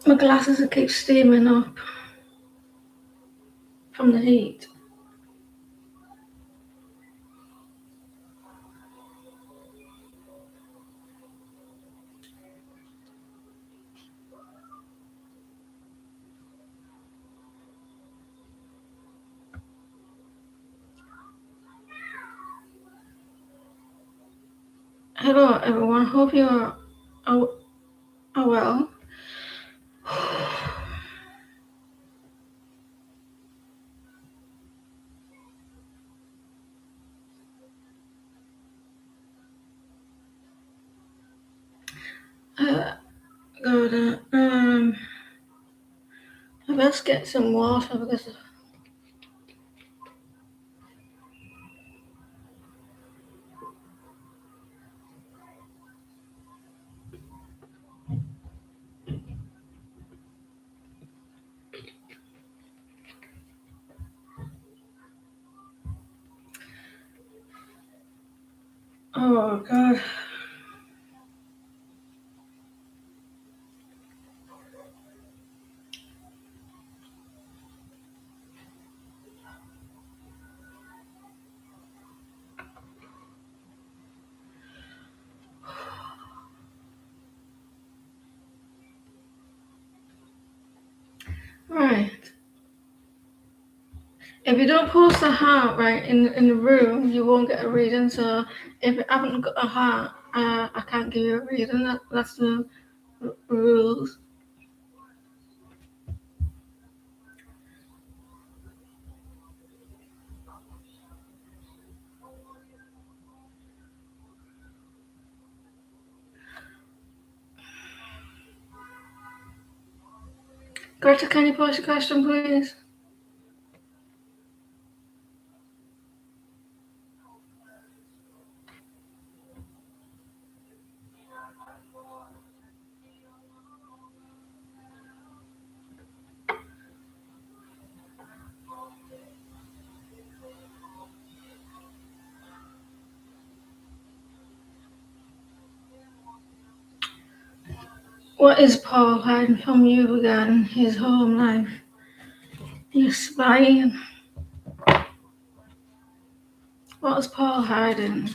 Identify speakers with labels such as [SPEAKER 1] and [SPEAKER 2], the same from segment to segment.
[SPEAKER 1] My glasses keep steaming up from the heat. Hello everyone, hope you're well. Good. I best get some water because oh god. Right. If you don't post a heart right in the room, you won't get a reading. So if you haven't got a heart, I can't give you a reading. That's the rules. Greta, can you post a question, please? What is Paul hiding from you regarding his home life? You're spying. What is Paul hiding?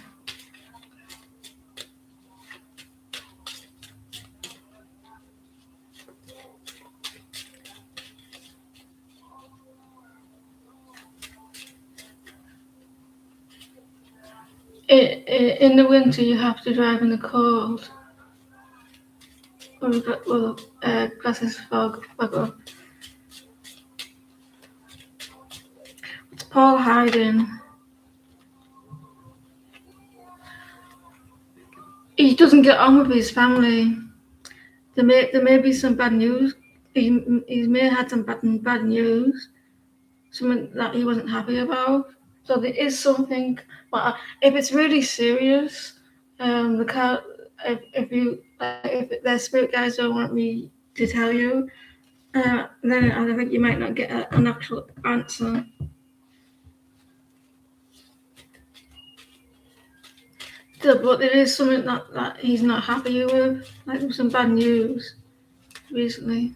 [SPEAKER 1] In the winter, you have to drive in the cold. Well, glasses fog up. What's Paul hiding? He doesn't get on with his family. There may be some bad news. He may have had some bad news, something that he wasn't happy about. So there is something. But if it's really serious, the car. If their spirit guides don't want me to tell you, then I think you might not get an actual answer. But there is something that he's not happy with, like some bad news recently.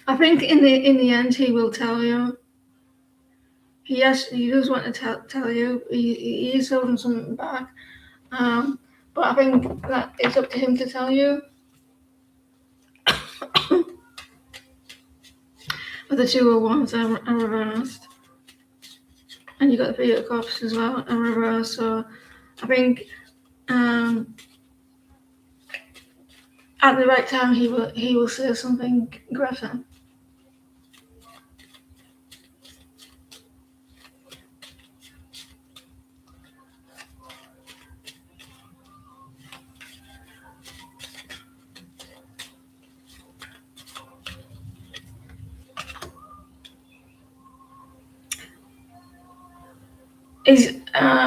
[SPEAKER 1] I think in the end he will tell you. He does want to tell you. He is holding something back. But I think that it's up to him to tell you. But the 201s are reversed. And you got the Three of Cups as well in reverse. So I think at the right time he will say something, Greta.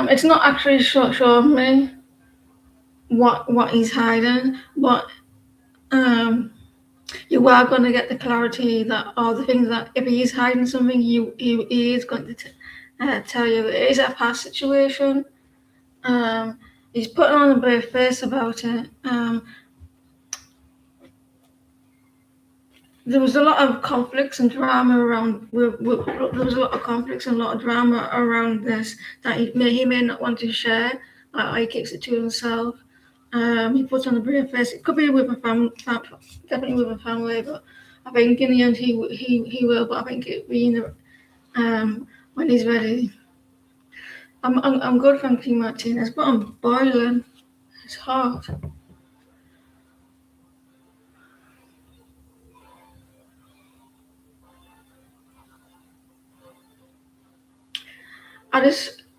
[SPEAKER 1] It's not actually showing me what he's hiding, but you are going to get the clarity that all the things that if he is hiding something, he is going to tell you. It is a past situation, he's putting on a brave face about it. There was a lot of conflicts and drama around. There was a lot of conflicts and a lot of drama around this that he may not want to share. He keeps it to himself. He puts on a brave face. It could be with a definitely with a family, but I think in the end he will. But I think it'll be when he's ready. I'm good, thank you, Martinez, but I'm boiling. It's hot.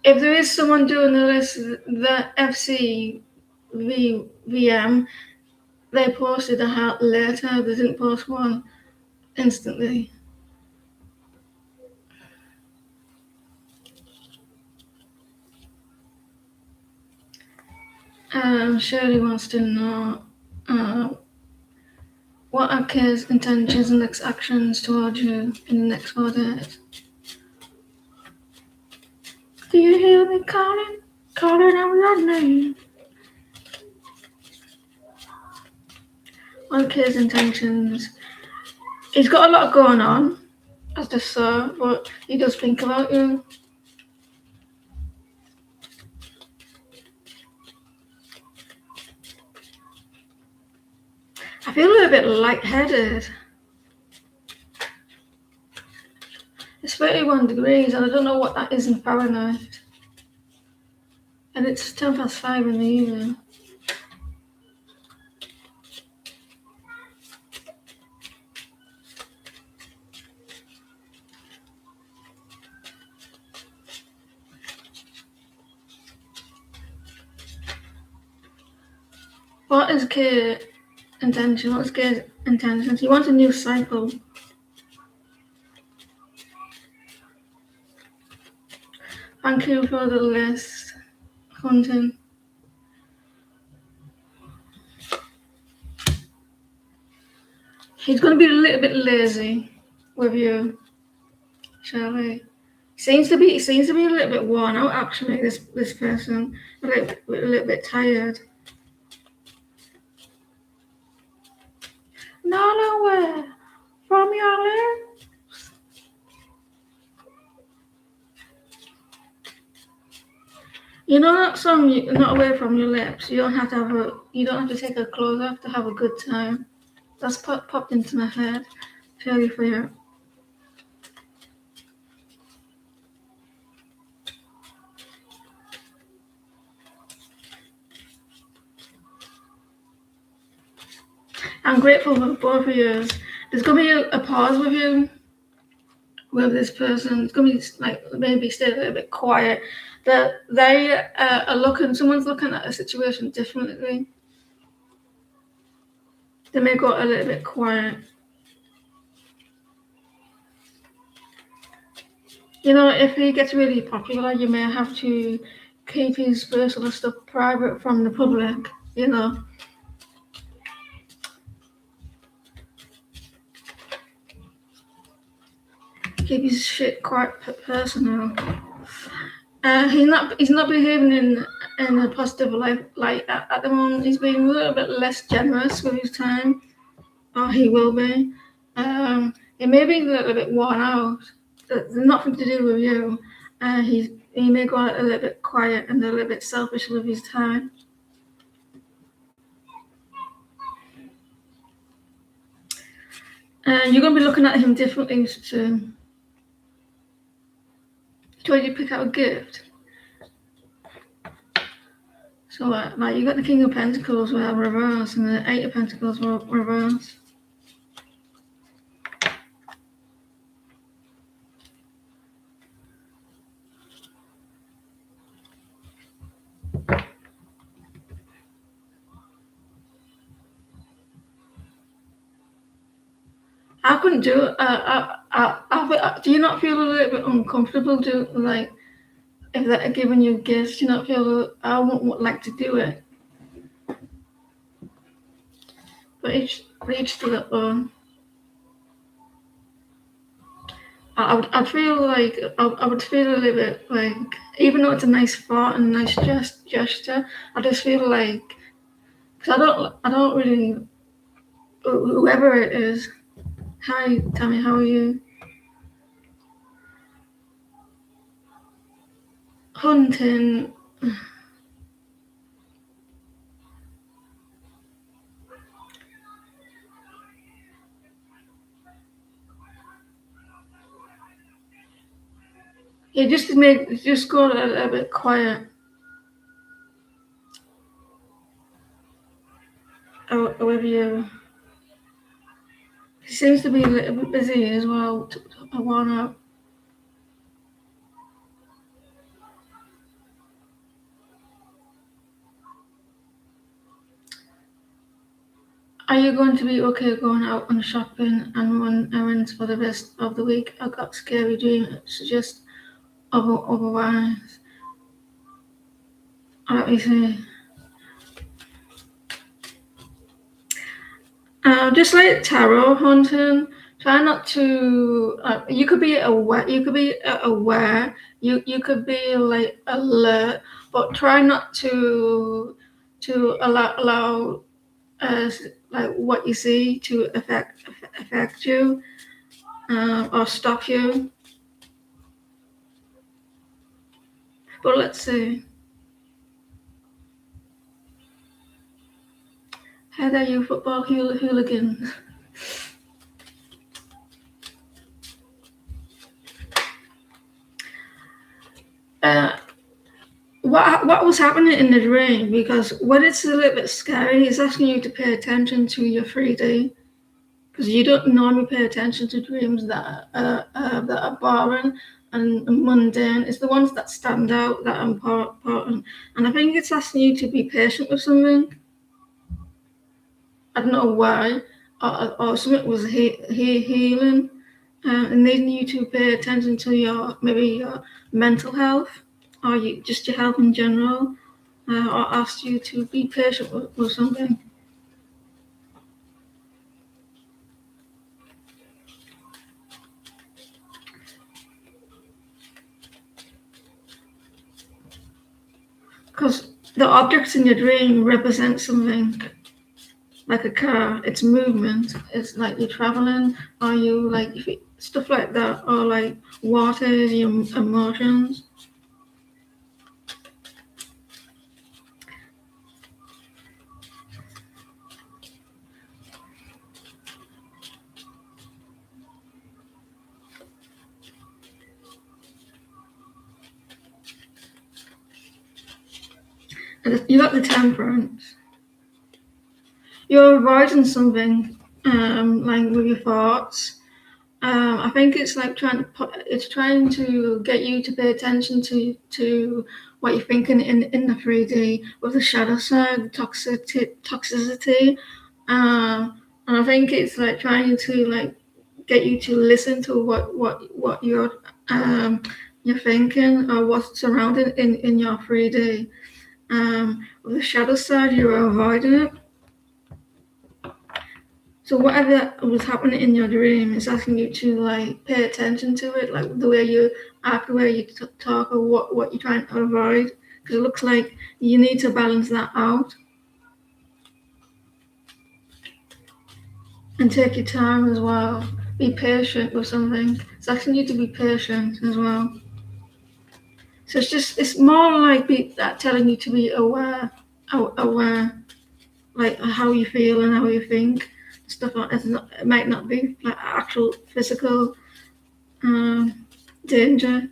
[SPEAKER 1] If there is someone doing the list, the FCVM, they posted a hat later. They didn't post one instantly. Shirley wants to know what are Kay's intentions and next actions towards you in the next 4 days. Do you hear me calling? Calling out your name. What are Kay's intentions? He's got a lot going on, as I saw, but he does think about you. I feel a little bit lightheaded. It's 31 degrees, and I don't know what that is in Fahrenheit. And it's 5:10 in the evening. What is Kay's intention? What's Kay's intentions? He wants a new cycle. Thank you for the list, Hunting. He's going to be a little bit lazy with you, Shirley. Seems to be a little bit worn out. Actually, this person a little bit tired. Not away from your lips. You know that song, "Not Away from Your Lips." You don't have to take your clothes off to have a good time. That's popped into my head. Purely for you. I'm grateful for both of you. There's gonna be a pause with you, with this person. It's gonna be like maybe stay a little bit quiet. That they are looking. Someone's looking at a situation differently. They may go a little bit quiet. You know, if he gets really popular, you may have to keep his personal stuff private from the public. You know. Keep his shit quite personal. He's not behaving in a positive light at the moment. He's being a little bit less generous with his time, or he will be. He may be a little bit worn out. There's nothing to do with you. He may go a little bit quiet and a little bit selfish with his time. And you're going to be looking at him differently soon. So you pick out a gift. So like you got the King of Pentacles were reverse and the Eight of Pentacles were reverse. I couldn't do it. Do you not feel a little bit uncomfortable if they're giving you gifts? Do you not feel I wouldn't like to do it? But each to their own. I'd feel like I would feel a little bit like, even though it's a nice thought and a nice gesture, I just feel like, because I don't really, whoever it is. Hi, Tammy, how are you? Hunting. Yeah, just go a bit quiet. However you. He seems to be a little bit busy as well. I wanna. Are you going to be okay going out and shopping and run errands for the rest of the week? I got scary dreams that suggest otherwise. Let me see. Just like tarot hunting, try not to. You could be aware. You could be aware. You could be like alert, but try not to allow like what you see to affect you or stop you. But let's see. How dare you, football hooligans? Uh, what was happening in the dream? Because when it's a little bit scary, it's asking you to pay attention to your 3D. Because you don't normally pay attention to dreams that are boring and mundane. It's the ones that stand out that are important. And I think it's asking you to be patient with something. I don't know why, or something was healing, and needing you to pay attention to your mental health, or just your health in general, or asked you to be patient with something. Because the objects in your dream represent something, like a car. It's movement. It's like you're traveling, or you like stuff like that, or like water, your emotions. And you got the temperance. You're avoiding something, like with your thoughts. I think it's like it's trying to get you to pay attention to what you're thinking in the 3D with the shadow side, toxicity. And I think it's like trying to like get you to listen to what you're thinking or what's surrounding in your 3D. With the shadow side, you're avoiding it. So whatever was happening in your dream is asking you to like pay attention to it, like the way you act, the way you talk, or what you're trying to avoid. Because it looks like you need to balance that out and take your time as well. Be patient with something. It's asking you to be patient as well. So it's more like that telling you to be aware, like how you feel and how you think. Stuff like that. It might not be like actual physical danger.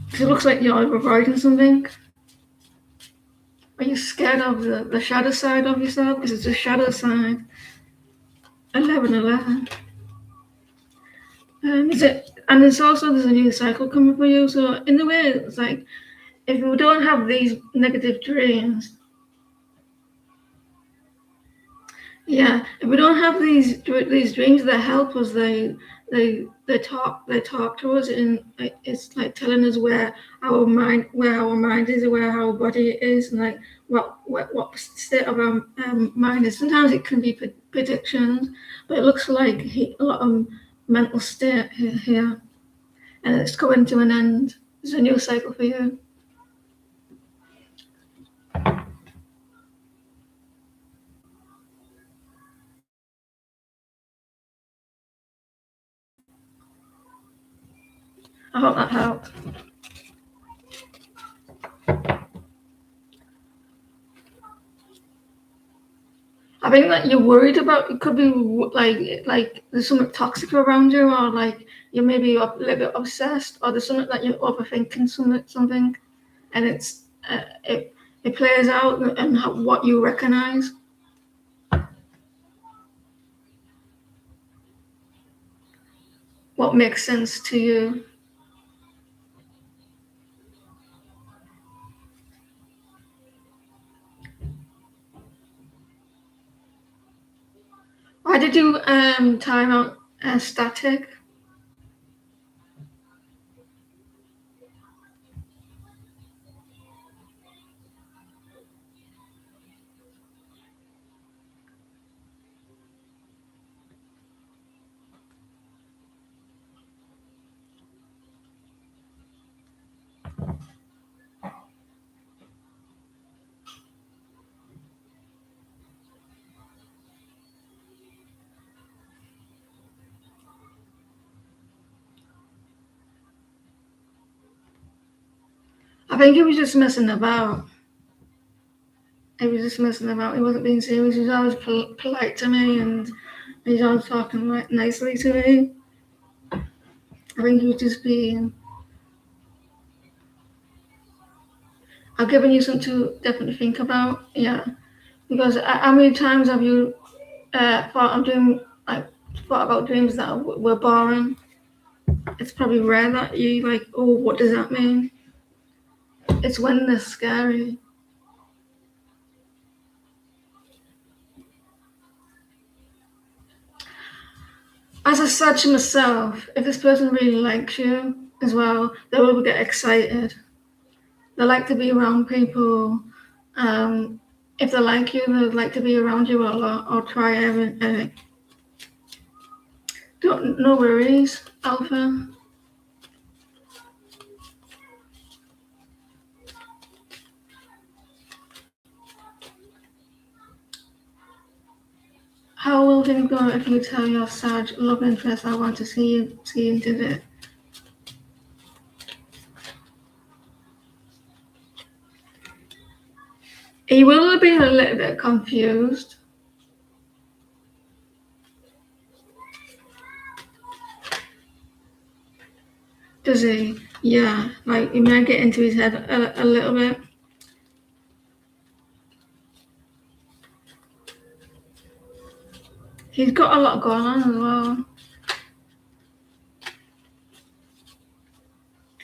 [SPEAKER 1] Because it looks like you're avoiding something. Are you scared of the shadow side of yourself? Because it's a shadow side. 11:11. Is it? And there's a new cycle coming for you. So in a way, it's like if we don't have these negative dreams, yeah, if we don't have these dreams that help us, they talk to us, and it's like telling us where our mind is, where our body is, and like what state of our mind is. Sometimes it can be predictions, but it looks like a lot of mental state here, and it's coming to an end. It's a new cycle for you. I hope that helped. I think that you're worried about, it could be like there's something toxic around you, or like you may be a little bit obsessed, or there's something that you're overthinking something, and it plays out and what you recognize. What makes sense to you. Why did you time out static? I think he was just messing about. He was just messing about. He wasn't being serious. He was always polite to me, and he's always talking nicely to me. I think he was just being. I've given you something to definitely think about. Yeah, because how many times have you thought about dreams that were boring? It's probably rare that you like. Oh, what does that mean? It's when they're scary. As I said to myself, if this person really likes you as well, they will get excited. They like to be around people. If they like you, they'd like to be around you a lot or try everything. No worries, Alpha. How will things go if you tell your Sag love interest I want to see you into it? He will have been a little bit confused. Does he? Yeah, like he might get into his head a little bit. He's got a lot going on as well.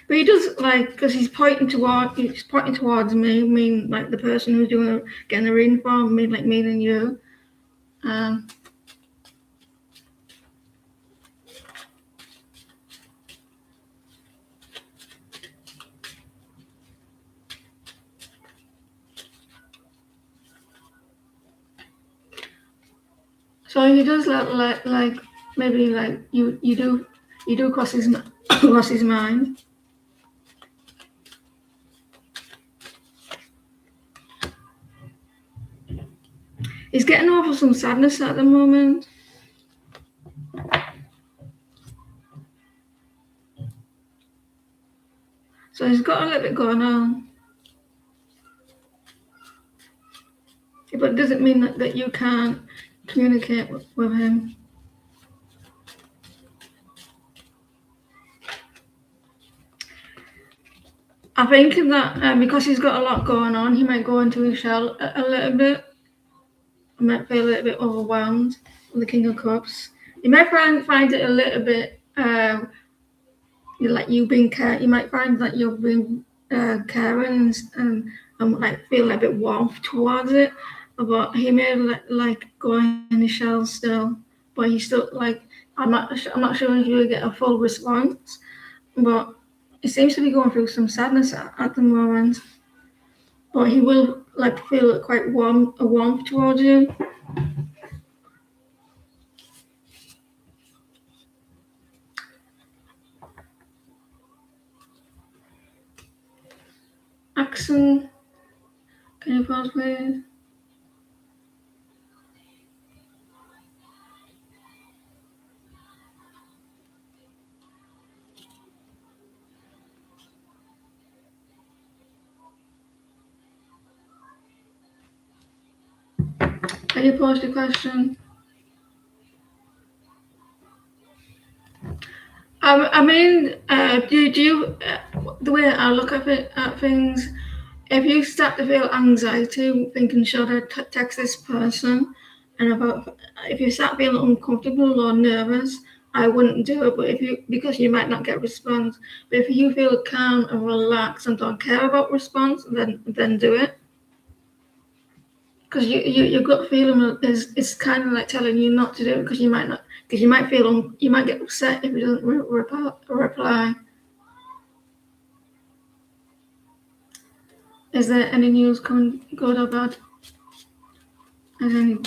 [SPEAKER 1] But he does like, because he's pointing towards me, like the person who's getting a reading for me, like me and you. So he does like maybe like you do cross his cross his mind. He's getting over some sadness at the moment. So he's got a little bit going on. But it doesn't mean that you can't communicate with him. I think that because he's got a lot going on, he might go into his shell a little bit. He might feel a little bit overwhelmed with the King of Cups. You might find it a little bit like you being you might find that you're being caring and like feel a bit warmth towards it. But he may like go in his shell still, but he's still like I'm not sure if you'll get a full response, but he seems to be going through some sadness at the moment. But he will like feel quite warmth towards you. Axon, can you pause, please? Can you pause the question? I mean, do you the way I look at things, if you start to feel anxiety thinking should I text this person, and about if you start feeling uncomfortable or nervous, I wouldn't do it. But if you because you might not get a response, but if you feel calm and relaxed and don't care about response, then do it. Because your gut feeling is kind of like telling you not to do it because you might not because you might feel you might get upset if it doesn't reply. Is there any news coming good or bad? Is any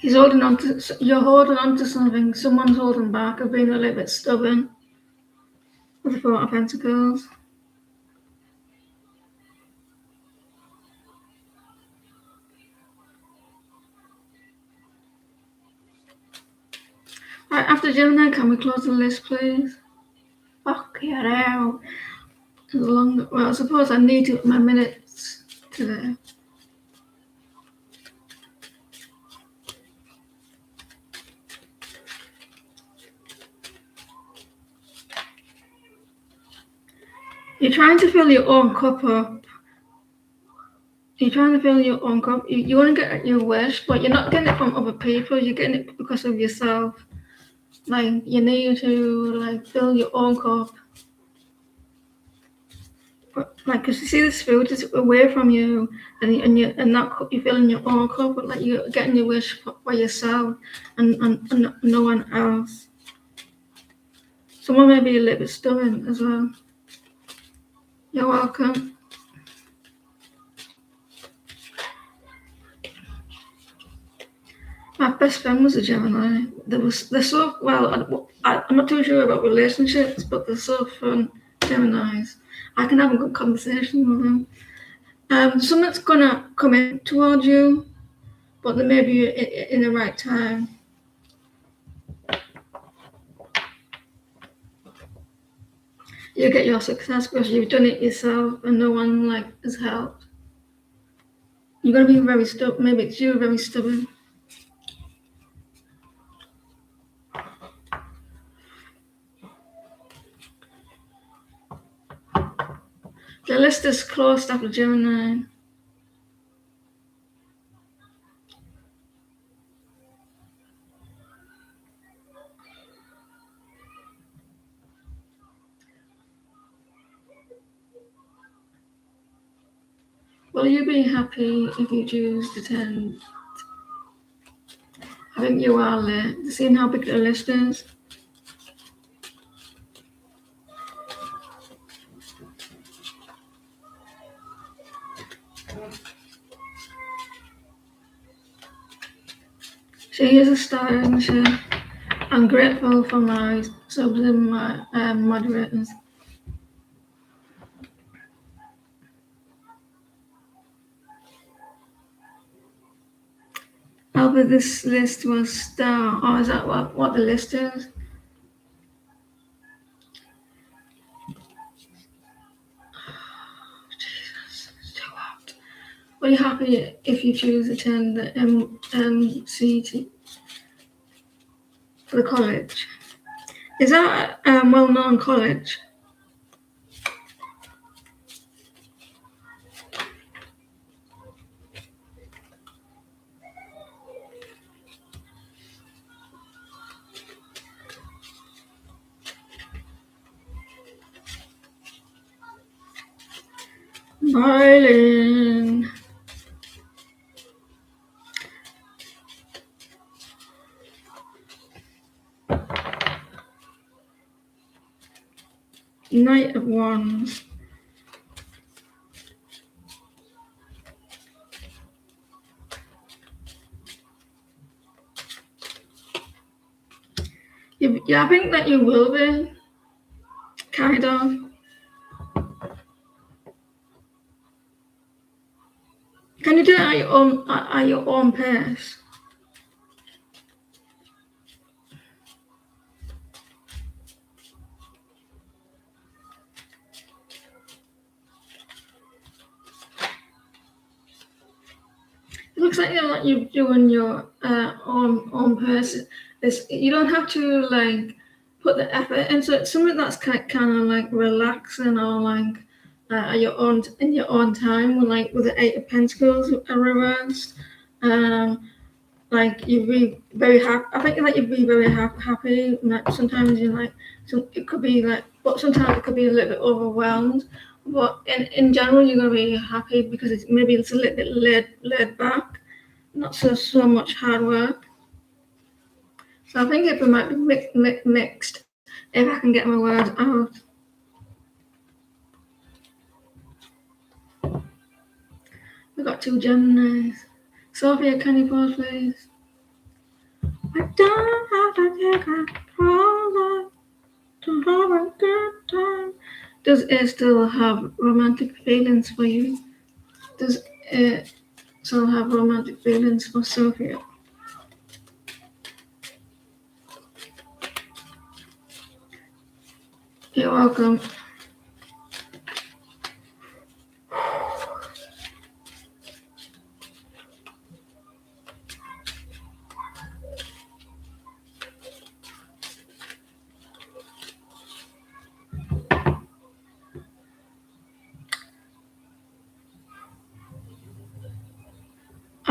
[SPEAKER 1] He's holding on to. You're holding on to something. Someone's holding back. Or being a little bit stubborn. With the Four of Pentacles. Right, after Gemini, can we close the list, please? Fuck yeah, now. Long. Well, I suppose I need my minutes today. You're trying to fill your own cup up. You're trying to fill your own cup. You want to get your wish, but you're not getting it from other people. You're getting it because of yourself. Like you need to like fill your own cup. Like, cause you see this food is away from you, and not you're filling your own cup, but like you're getting your wish for yourself, and no one else. Someone may be a little bit stubborn as well. You're welcome. My best friend was a Gemini. They're so well. I'm not too sure about relationships, but they're so fun. Geminis. I can have a good conversation with them. Someone's gonna come in towards you, but they may be in the right time. You get your success because you've done it yourself and no one like has helped. You're gonna be very stubborn. Maybe it's you very stubborn. The list is closed after Gemini. Will you be happy if you choose to attend? I think you are late. Seeing how big the list is. She is a star, isn't she? I'm grateful for my subs and my moderators. Albert, this list was star. Oh, is that what the list is? Jesus, it's too hot. Are you happy if you choose to attend the MCT for the college? Is that a well-known college? Violin. Knight of Wands. Yeah, I think that you will be, kind of. Can you do it at your own pace? It looks like you're doing your own pace. You don't have to like put the effort into it. Something that's kind of like relaxing or like at your own in your own time. Like with the Eight of Pentacles reversed, like you'd be very happy. I think that you'd be very happy. Like sometimes you like, it could be like, but sometimes it could be a little bit overwhelmed. But in general, you're gonna be happy because it's a little bit laid back, not so much hard work. So I think it might be mixed if I can get my words out. We've got two Geminis. Sophia, can you pause, please? I don't have to take control to have a good time. Does it still have romantic feelings for you? Does it still have romantic feelings for Sophia? You're welcome.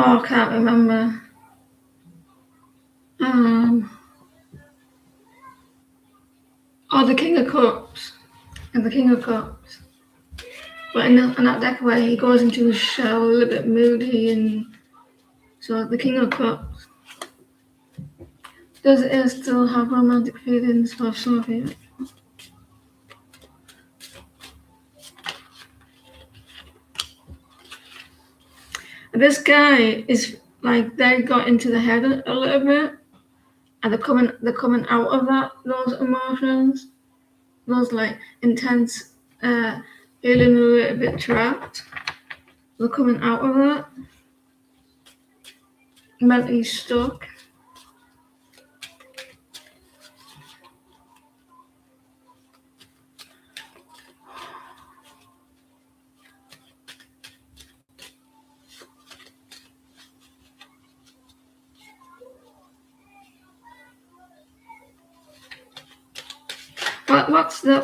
[SPEAKER 1] Oh, I can't remember. The King of Cups. And the King of Cups. But in that deck where he goes into his shell a little bit moody, and so the King of Cups. Does it still have romantic feelings for Sophia? This guy is like they got into the head a little bit, and they're coming out of those emotions, those like intense feeling a little bit trapped. They're coming out of that, mentally stuck.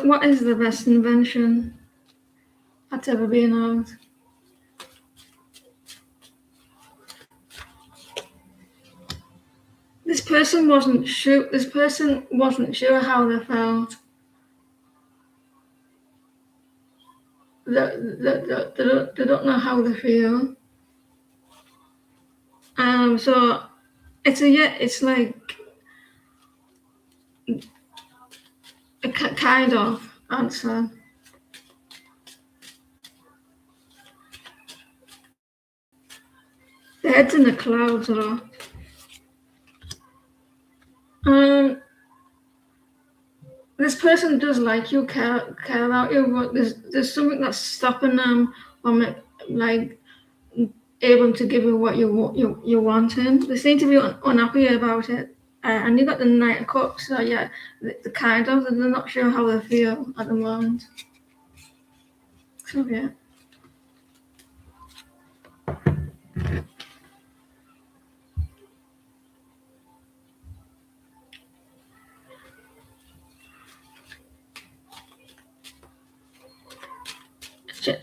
[SPEAKER 1] What is the best invention that's ever been out? This person wasn't sure how they felt. They don't know how they feel. So it's like a kind of answer. The head's in the clouds a lot. This person does like you, care about you, but there's something that's stopping them from like able to give you what you wanting. They seem to be unhappy about it. And you got the Knight of Cups, so yeah, the kind of, they're not sure how they feel at the moment. So yeah.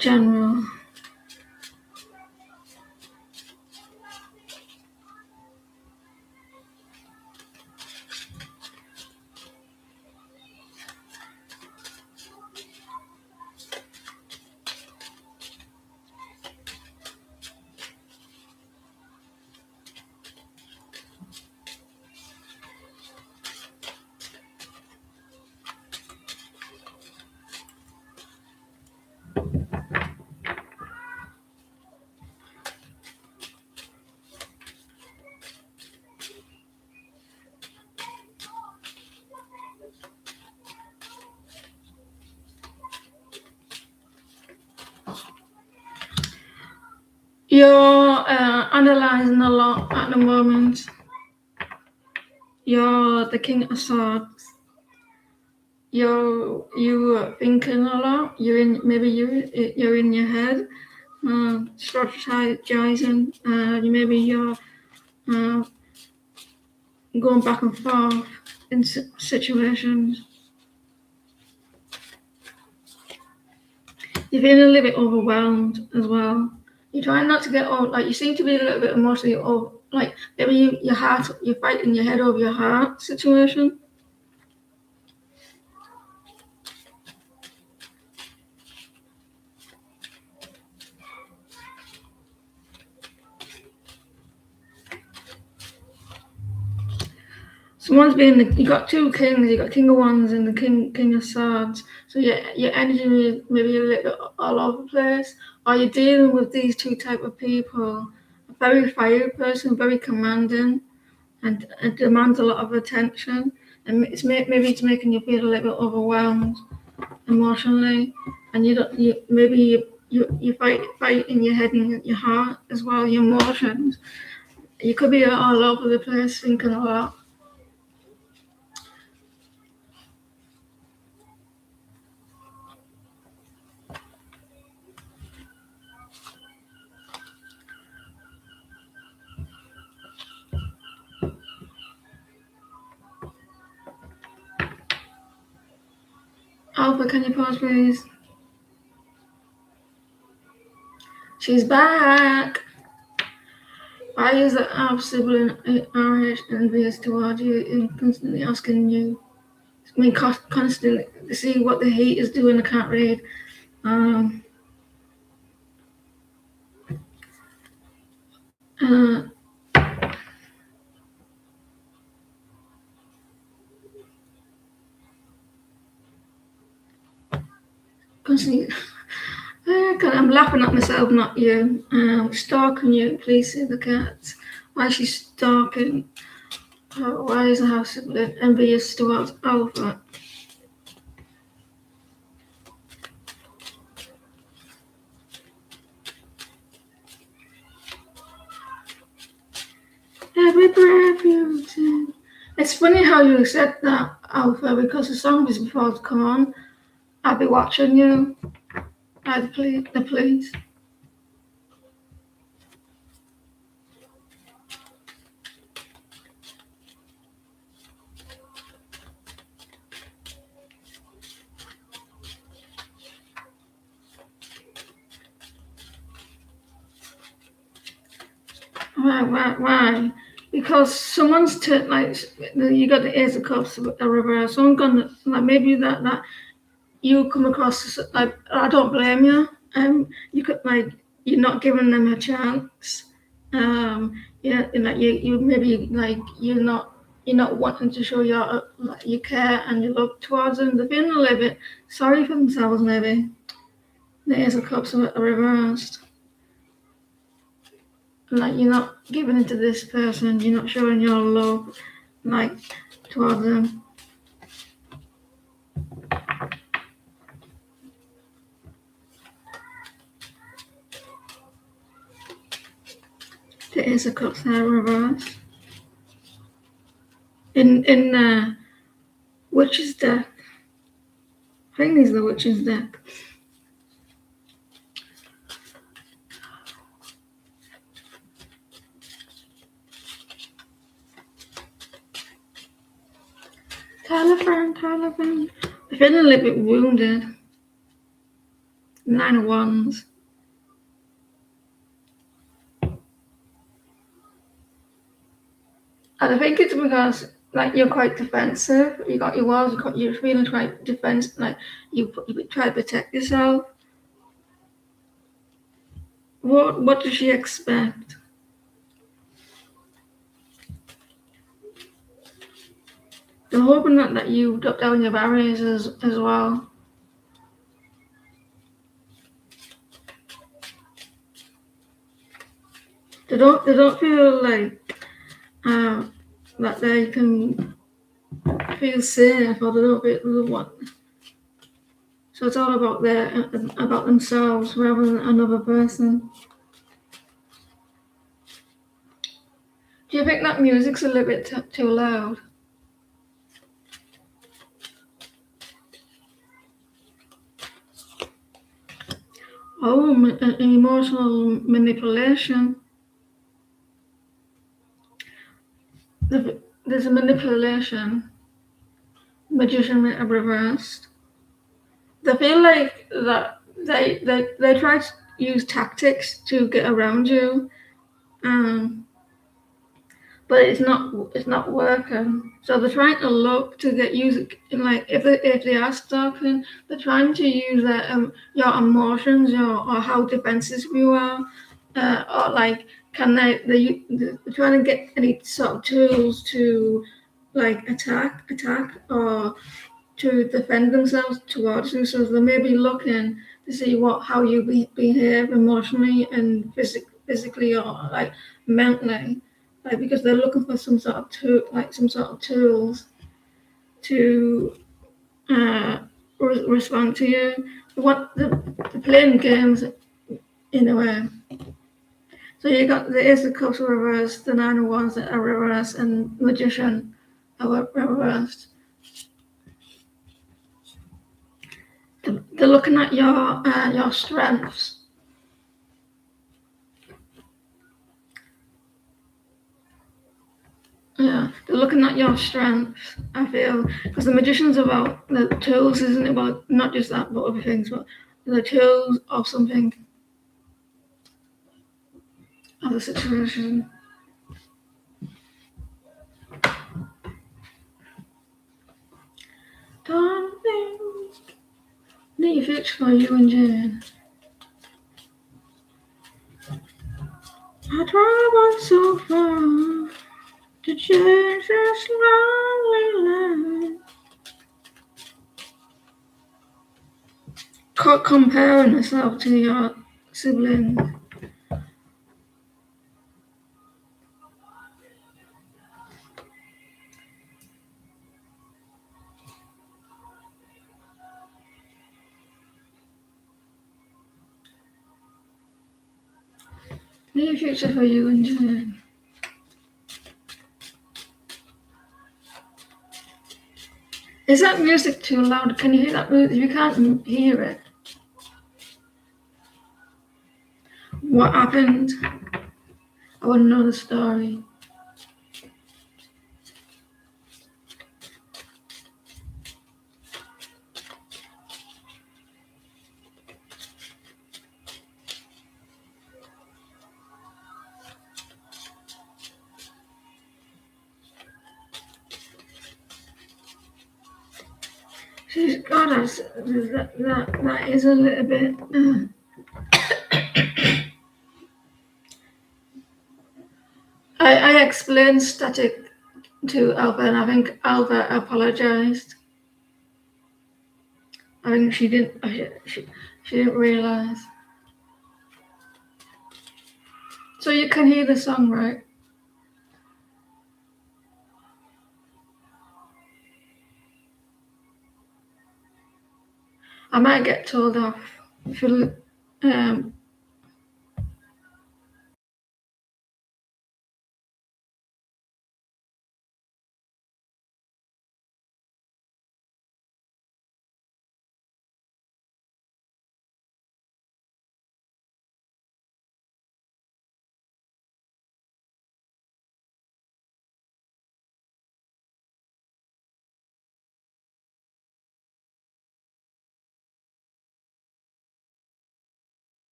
[SPEAKER 1] General. You're analyzing a lot at the moment. You're the King of Swords. You're thinking a lot. You're in your head, strategizing. You're going back and forth in situations. You're feeling a little bit overwhelmed as well. You're trying not to get like you seem to be a little bit emotionally like maybe your heart, you're fighting your head over your heart situation. Someone's been, you got two kings, you got King of Wands and the King of Swords. So your energy is maybe a little bit all over the place. Or you're dealing with these two type of people. A very fiery person, very commanding, and demands a lot of attention. And maybe it's making you feel a little bit overwhelmed emotionally. And you fight in your head and your heart as well, your emotions. You could be all over the place thinking a lot. Alpha, can you pause, please? She's back. Why is the Alpha sibling RH envious towards you and constantly asking you? I mean, constantly to see what the hate is doing. I can't read. Constantly. I'm laughing at myself, not you. Stalking you. Please see the cats. Why is she stalking? Why is the house sibling envious towards Alpha? Every breath you take. It's funny how you said that, Alpha, because the song was before to come on. I'll be watching you by the police. Why? Because someone's like you got the Ace of Cups, a reverse. Someone gonna like maybe that you come across like I don't blame you. You could like you're not giving them a chance. You maybe like you're not wanting to show your like, you care and you love towards them. They're feeling a little bit sorry for themselves maybe. The Ace of Cups are reversed. Like you're not giving it to this person, you're not showing your love like towards them. The Ace of Cups are reversed. In Witch's deck. I think these are the Witch's deck. Tyler. I feel a little bit wounded. 9 of Wands. And I think it's because like you're quite defensive. You got your walls. You're feeling quite defensive. Like you try to protect yourself. What does she expect? They're hoping that you drop down your barriers as well. They don't feel like that they can feel safe, or they don't feel what. So it's all about about themselves rather than another person. Do you think that music's a little bit too loud? Oh, emotional manipulation. There's a manipulation. Magician reversed. They feel like that they try to use tactics to get around you, but it's not working. So they're trying to look to get you, like if they are stalking, they're trying to use your emotions, or how defensive you are, or like can they're trying to get any sort of tools to like attack or to defend themselves towards you. So they may be looking to see how you behave emotionally and physically, or like mentally, like because they're looking for some sort of tools to respond to you. The playing games in a way. So you got the Ace of Cups reversed, the Nine of Wands that are reversed, and Magician are reversed. They're looking at your strengths. Yeah, they're looking at your strengths, I feel, because the Magician's about the tools, isn't it? About not just that, but other things, but the tools of something, of the situation. Don't think need fix for you and Jane. I traveled so far to change this lonely life. Comparing yourself to your siblings. Need future for you and Jane. Is that music too loud? Can you hear that music? You can't hear it. What happened? I want to know the story. She's got us. That is a little bit. I explained static to Alva, and I think Alva apologized. I think she didn't. She didn't realize. So you can hear the song, right? I might get told off for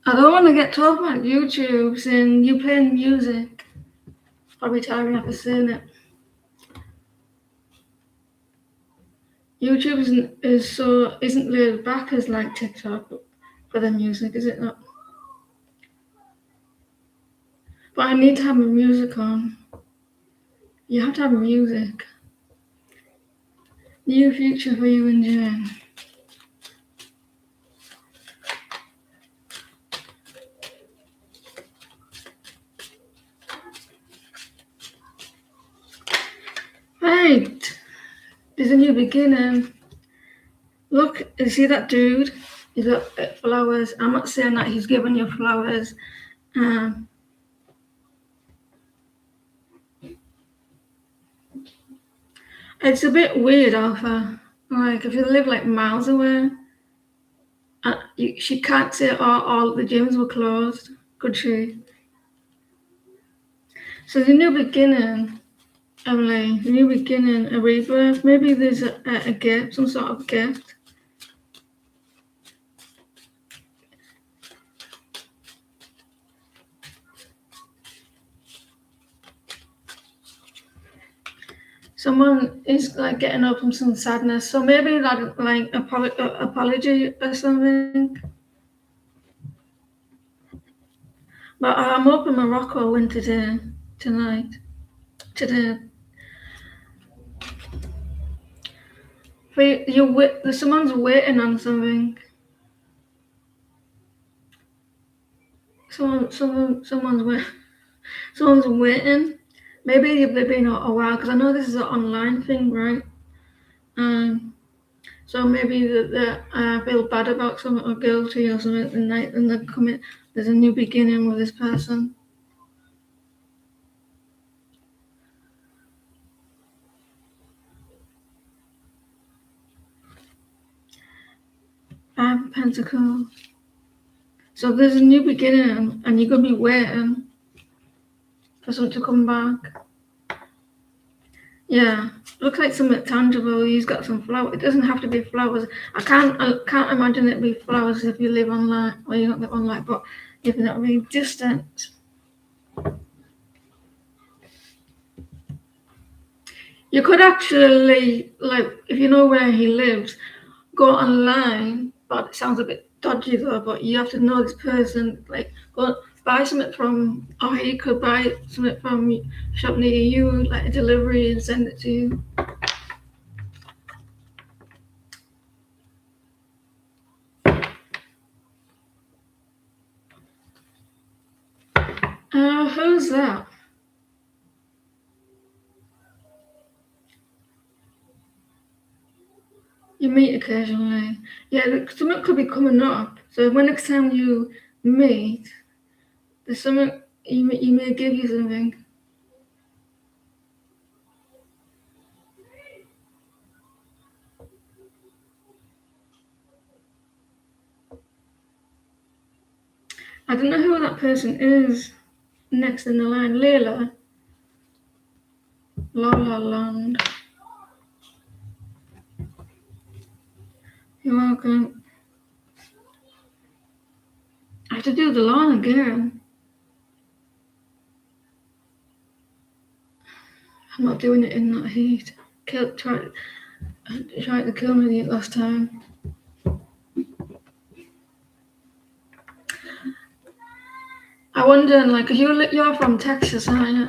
[SPEAKER 1] I don't want to get told about YouTube saying you playing music. Probably tired after saying it. YouTube isn't laid back as like TikTok for the music, is it not? But I need to have my music on. You have to have music. New future for you and Jane. Right. There's a new beginning. Look, you see that dude? You got flowers. I'm not saying that he's giving you flowers. It's a bit weird, Alpha. Like if you live like miles away, she can't say all the gyms were closed, could she? So the new beginning, Emily, the new beginning, a rebirth. Maybe there's a gift, some sort of gift. Someone is like getting up from some sadness, so maybe that like apology or something. But I'm hoping Morocco win today. Someone's waiting on something. Someone's waiting. Maybe they've been a while because I know this is an online thing, right? So maybe they feel bad about something or guilty or something, and they're coming. There's a new beginning with this person. Five of Pentacles. So there's a new beginning, and you're gonna be waiting for something to come back. Yeah, looks like something tangible. He's got some flowers. It doesn't have to be flowers. I can't imagine it be flowers if you live online. Well, you don't live online, but if you're not really distant. You could actually, like, if you know where he lives, go online. But it sounds a bit dodgy though. But you have to know this person. Like, go buy something from, or he could buy something from a shop near you, like a delivery, and send it to you. Who's that? You meet occasionally. Yeah, something could be coming up. So when next time you meet, there's something he may give you something. I don't know who that person is next in the line. Layla. La La Land. You're welcome. I have to do the lawn again. I'm not doing it in that heat. Tried to kill me last time. I wonder, like, you're from Texas, aren't you?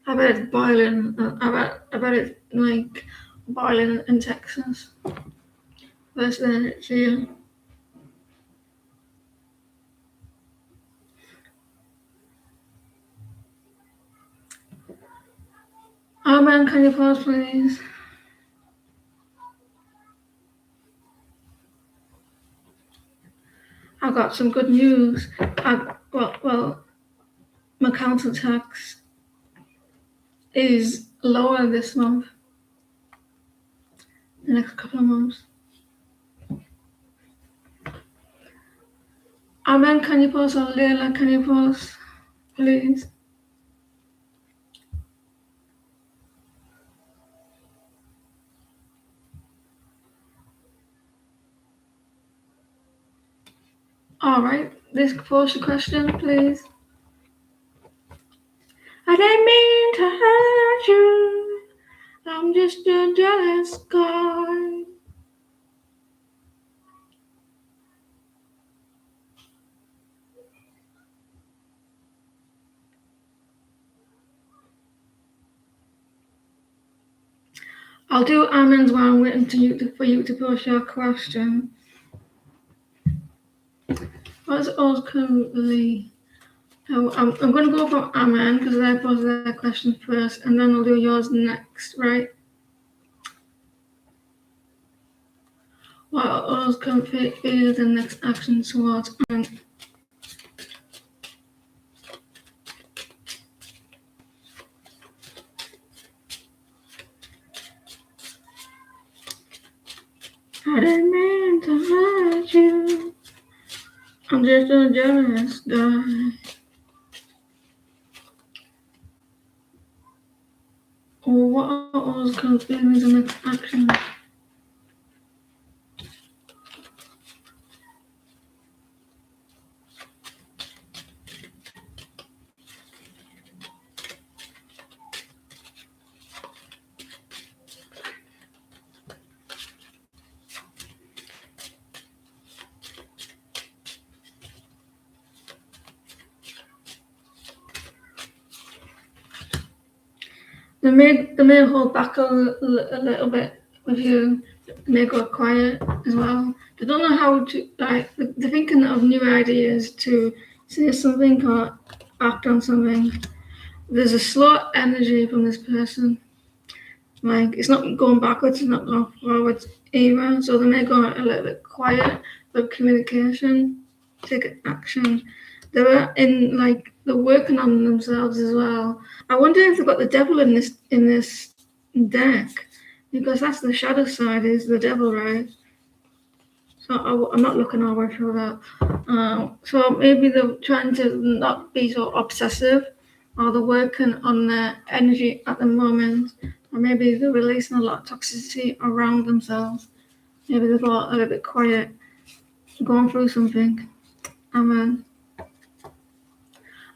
[SPEAKER 1] I bet it's boiling. I bet it's like boiling in Texas. Worse than it's here. Oh man, can you pause, please? I got some good news. Well, my council tax is lower this month. The next couple of months. Amen, can you pause? Or Leila, can you pause, please? All right, this pause the question, please. I didn't mean to hurt you. I'm just a jealous guy. I'll do amens while I'm waiting for you to post your question. What's ultimately? I'm going to go for amen because I posed that question first, and then I'll do yours next, right? While others can feel the next action towards and I didn't mean to hurt you. I'm just a jealous guy. Or what are others can feel the next action? They may hold back a little bit with you. They may go quiet as well. They don't know how to like. They're thinking of new ideas to say something or act on something. There's a slow energy from this person. Like it's not going backwards, it's not going forwards either. So they may go a little bit quiet with communication, take action. They're in like they're working on themselves as well. I wonder if they've got the devil in this deck, because that's the shadow side is the devil, right? So I'm not looking all the way through that. So maybe they're trying to not be so obsessive, or they're working on their energy at the moment, or maybe they're releasing a lot of toxicity around themselves. Maybe they got a little bit quiet, going through something. And then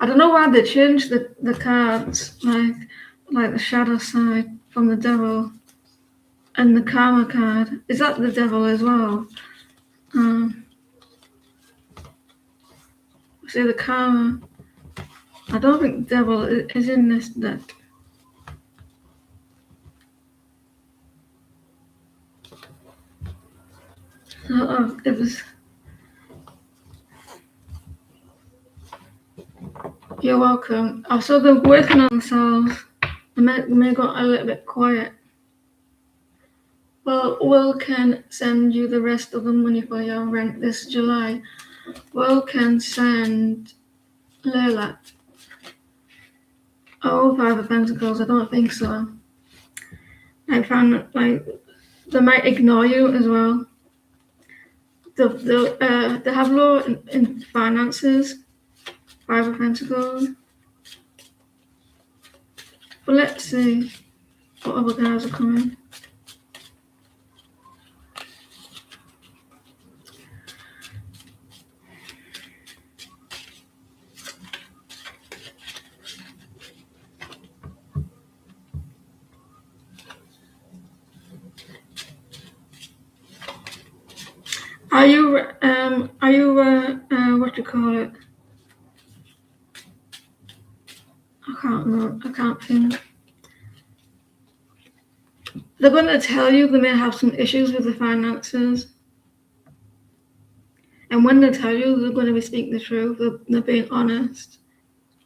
[SPEAKER 1] I don't know why they changed the cards, like the shadow side from the devil, and the karma card. Is that the devil as well? See the karma. I don't think devil is in this deck. It was. You're welcome. I saw them working on themselves. They may got a little bit quiet. Well, Will can send you the rest of the money for your rent this July. Will can send Layla. Oh, Five of Pentacles. I don't think so. I found like they might ignore you as well. They have low in finances. Five of Pentacles. But let's see what other cards are coming. Are you what do you call it? I can't know. I can't think. They're going to tell you they may have some issues with the finances. And when they tell you, they're going to be speaking the truth. They're being honest.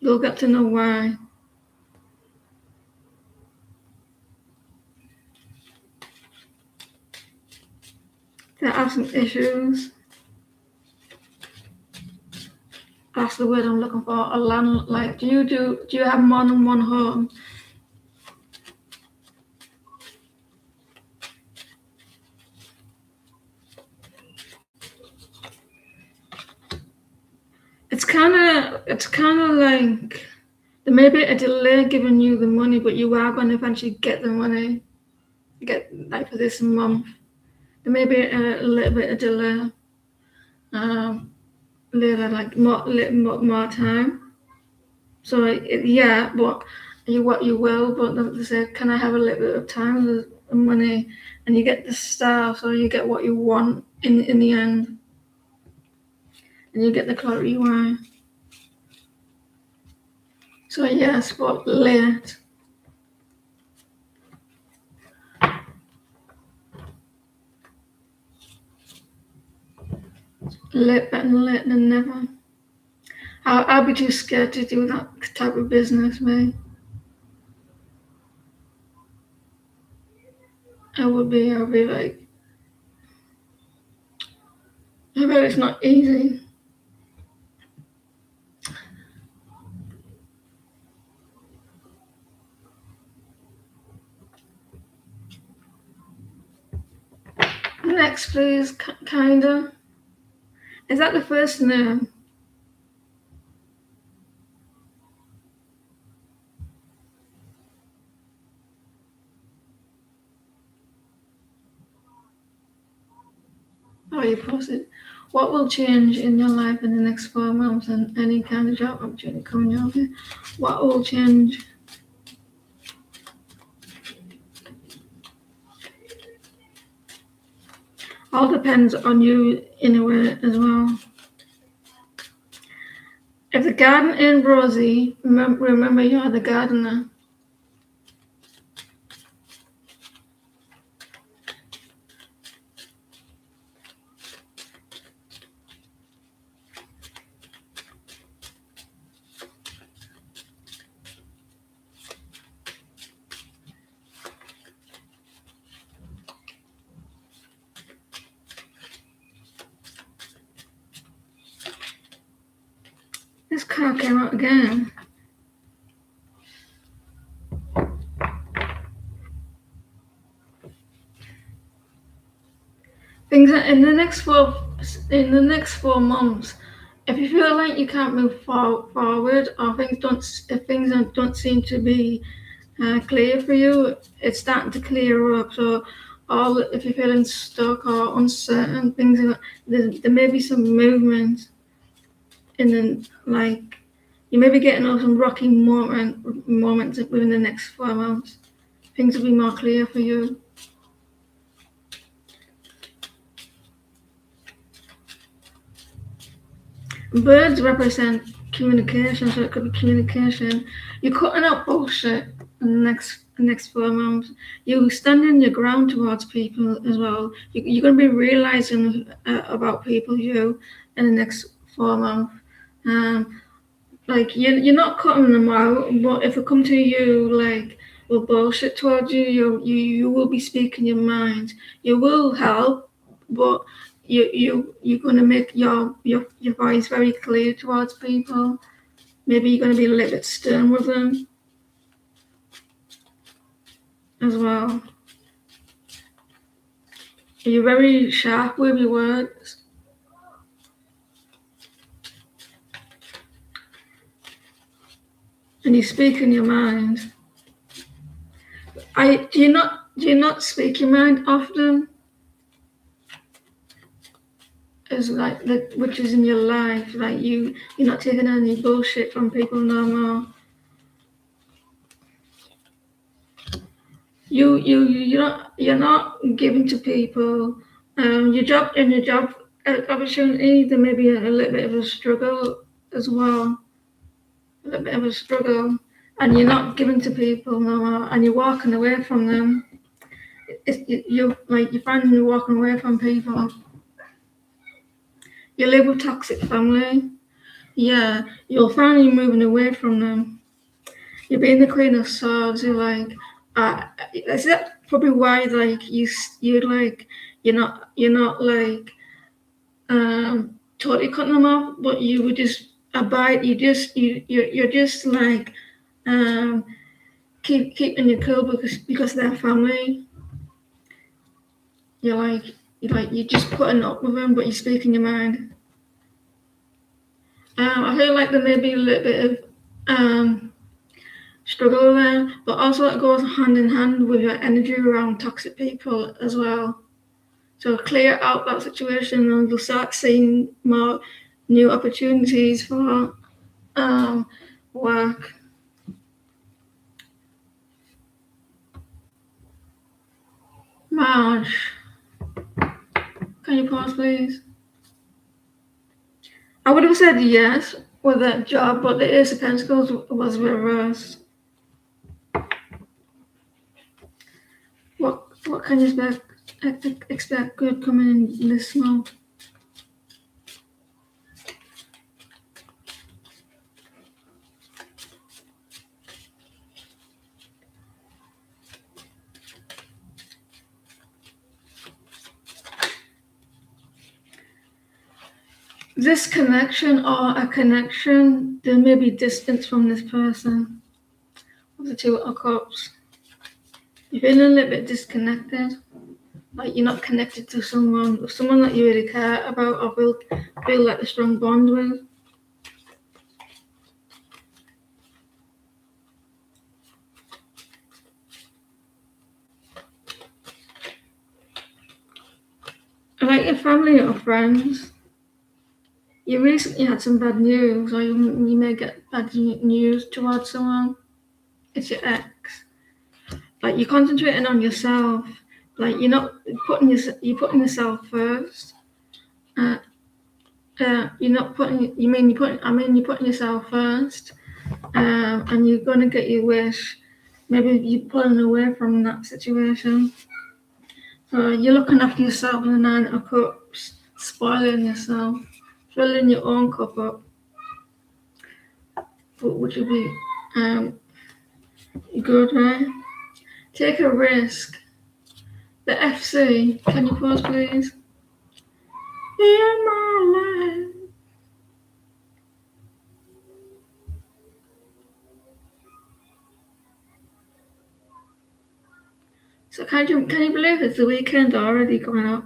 [SPEAKER 1] You'll get to know why. They have some issues. That's the word I'm looking for. A land, like, do you have more than one home? It's kind of like there may be a delay giving you the money, but you are going to eventually get the money. Get like for this month. There may be a little bit of delay. Little like more time. So yeah, but you will. But they say, can I have a little bit of time with the money? And you get the star, so you get what you want in the end, and you get the clarity why. So yes, but late. Better late than never. I'll be too scared to do that type of business, mate. I'll be like, I bet it's not easy. Next, please, kinda. Is that the first name? Oh, you posted. What will change in your life in the next 4 months and any kind of job opportunity coming your way? What will change? All depends on you in a way as well. If the garden ain't rosy, remember you're the gardener. This card came out again. Things in the next 4 months. If you feel like you can't move forward, or if things don't seem to be clear for you, it's starting to clear up. So, if you're feeling stuck or uncertain, there may be some movement in you may be getting some rocky moments within the next 4 months. Things will be more clear for you. Birds represent communication, so it could be communication. You're cutting out bullshit in the next 4 months. You're standing your ground towards people as well. You're going to be realizing about people in the next 4 months. You're not cutting them out, but if it come to you with bullshit towards you will be speaking your mind. You will help, but you're gonna make your voice very clear towards people. Maybe you're gonna be a little bit stern with them as well. You're very sharp with your words. And you speak in your mind. Do you not speak your mind often? As which is in your life, you're not taking any bullshit from people no more. You're not giving to people. Your job opportunity, there may be a little bit of a struggle as well. A little bit of a struggle, and you're not giving to people no more, and you're walking away from them. You're finding you're walking away from people. You live with toxic family. Yeah, you'll find you're moving away from them. You're being the Queen of Swords. Is that probably why you're not totally cutting them off, but you would just abide. You're just keeping your cool because they're family. You're just putting up with them, but you're speaking your mind. I feel like there may be a little bit of struggle there, but also it goes hand in hand with your energy around toxic people as well. So clear out that situation, and you'll start seeing more new opportunities for work. Marge, can you pause, please? I would have said yes with that job, but the Ace of Pentacles was reversed. What can you expect good coming in this month? disconnection or a connection, there may be distance from this person. The two of cups. You're feeling a little bit disconnected, like you're not connected to someone that you really care about or feel like a strong bond with. Like your family or friends, you recently had some bad news, or you may get bad news towards someone. It's your ex. Like you're concentrating on yourself. Like you're not putting yourself first. You're not putting. You're putting yourself first. And you're gonna get your wish. Maybe you're pulling away from that situation. So you're looking after yourself in the Nine of Cups, spoiling yourself, filling your own cup up. But would you be good, right? Take a risk. The FC, can you pause please? In my life. So can you believe it's the weekend already coming up?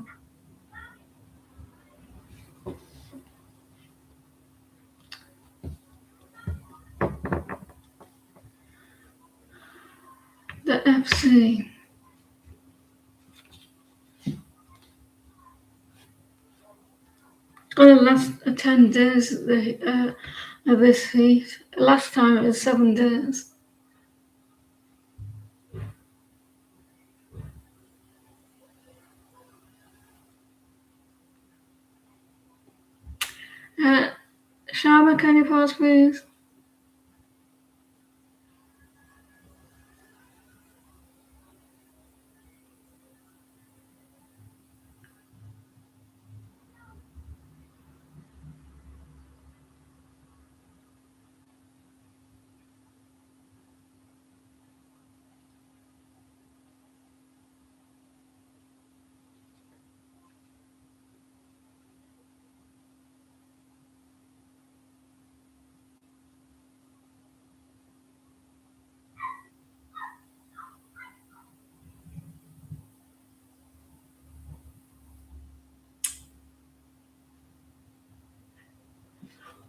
[SPEAKER 1] The FC. It's gonna last 10 days of this heat. Last time it was 7 days. Sharma, can you pause please?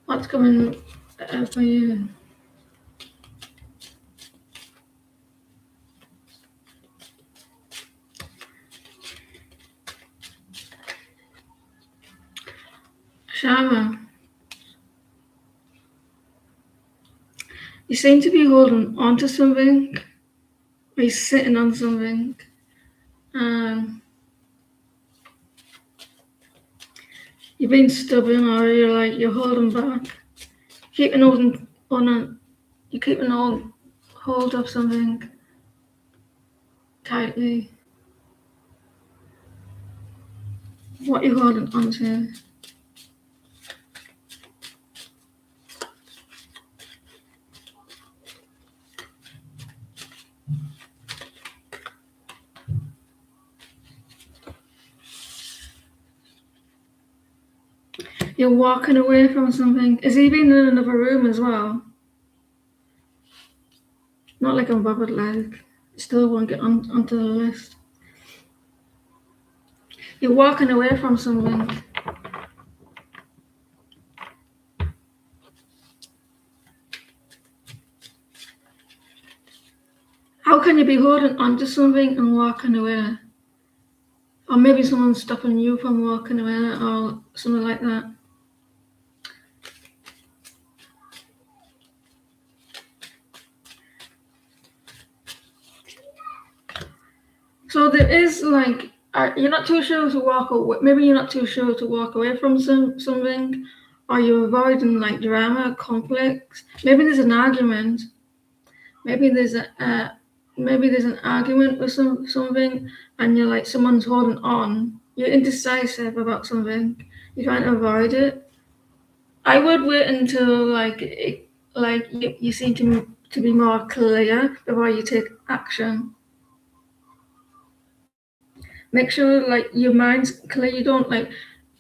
[SPEAKER 1] What's coming for you? Sharma, you seem to be holding on to something, or you're sitting on something. You're being stubborn, or you're holding back, keeping you're keeping hold of something tightly. What you're holding onto. You're walking away from something. Is he been in another room as well? Not like I'm bothered, like still won't get onto the list. You're walking away from something. How can you be holding onto something and walking away? Or maybe someone's stopping you from walking away or something like that. So there is like, you're not too sure to walk away. Maybe you're not too sure to walk away from something, or you're avoiding like drama, conflicts. Maybe there's an argument. Maybe there's an argument with something, and you're like someone's holding on. You're indecisive about something. You're trying to avoid it. I would wait until you seem to be more clear before you take action. Make sure like your mind's clear. You don't like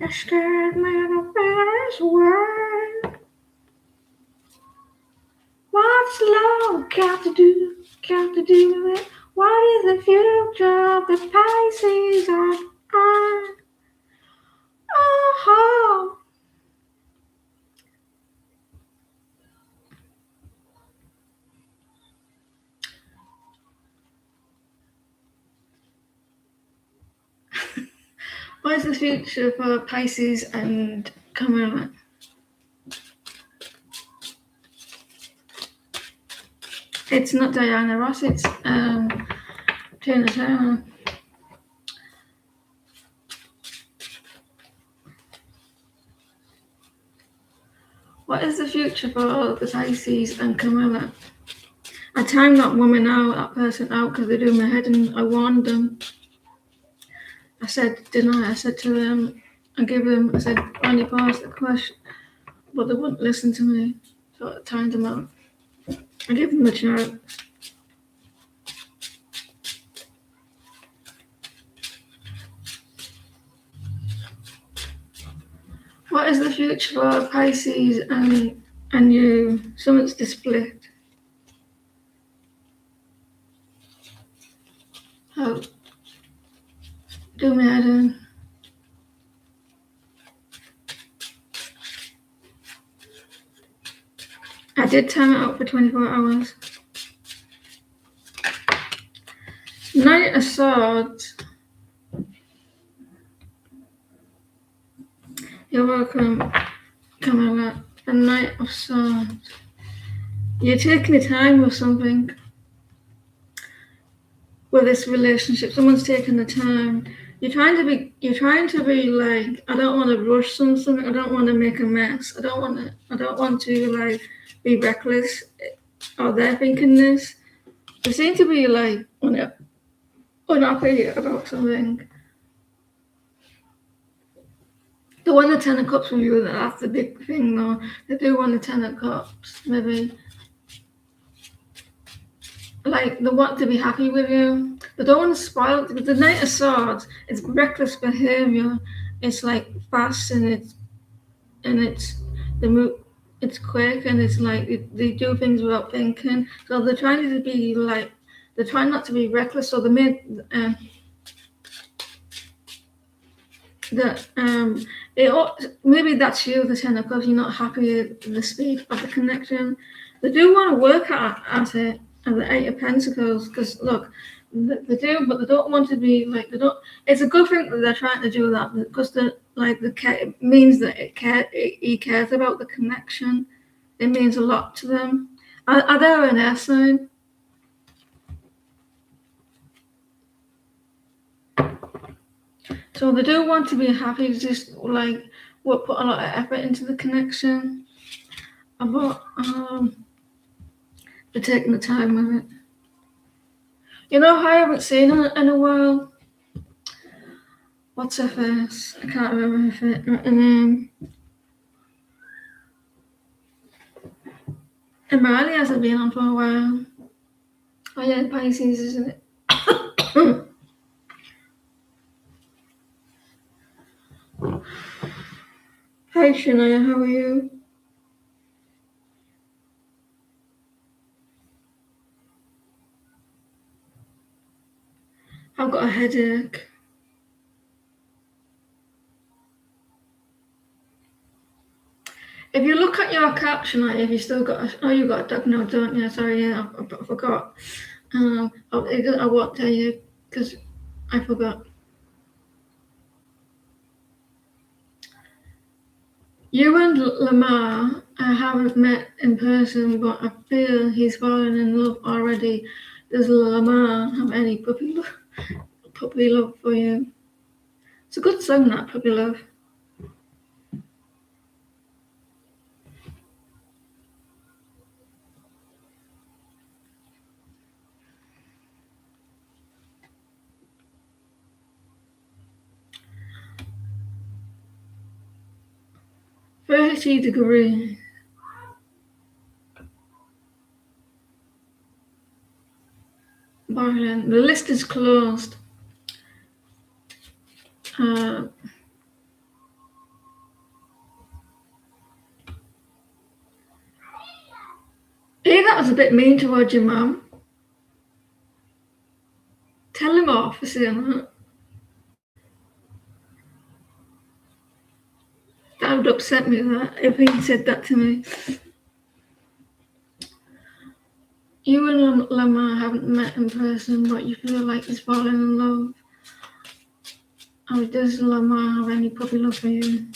[SPEAKER 1] It scared me the best word. What's love got to do? Got to do with it? What is the future of the Pisces on? Oh, what is the future for Pisces and Camilla? It's not Diana Ross, it's Tina Turner. What is the future for the Pisces and Camilla? I timed that woman out, that person out, because they're doing my head, and I warned them. I said, didn't I? I said to them, I said, when you asked the question, but they wouldn't listen to me, so I timed them out. I gave them a chance. What is the future for Pisces and you? Someone's split. Oh, do me head in. I did time it out for 24 hours. Knight of Swords. You're welcome, Camilla. The Knight of Swords. You're taking your time with something. With this relationship, someone's taking the time. You're trying to be like, I don't want to rush something. I don't want to make a mess. I don't want to like be reckless. Or they're thinking this. They seem to be like unhappy about something. They want the Ten of Cups from you. That's the big thing, though. They do want the Ten of Cups, maybe. Like, they want to be happy with you. They don't want to spoil it. The Knight of Swords, it's reckless behavior. It's like fast and it's quick, and it's like they do things without thinking. So they're trying to be like, they're trying not to be reckless. So they made maybe that's you, the Ten of Cups. You're not happy with the speed of the connection. They do want to work at it. And the Eight of Pentacles, because look, they do, but they don't want to be like, they don't. It's a good thing that they're trying to do that, because it means that he cares about the connection. It means a lot to them. Are they an air sign? So they do want to be happy. Just like we'll put a lot of effort into the connection, but they're taking the time with it. You know how I haven't seen her in a while? What's her face? I can't remember her name. Emily hasn't been on for a while. Oh yeah, Pisces, isn't it? Hi Shania, how are you? I've got a headache. If you look at your caption, if you still got you got a dog now, don't you? Sorry, yeah, I forgot. I won't tell you because I forgot. You and Lamar, I haven't met in person, but I feel he's fallen in love already. Does Lamar have any puppy love for you? It's a good song, that Puppy Love. $30°. Boiling. The list is closed. That was a bit mean towards your mum. Tell him off for saying that. That would upset me, that, if he said that to me. You and Lamar haven't met in person, but you feel like he's fallen in love. Or does Lamar have any puppy love for you?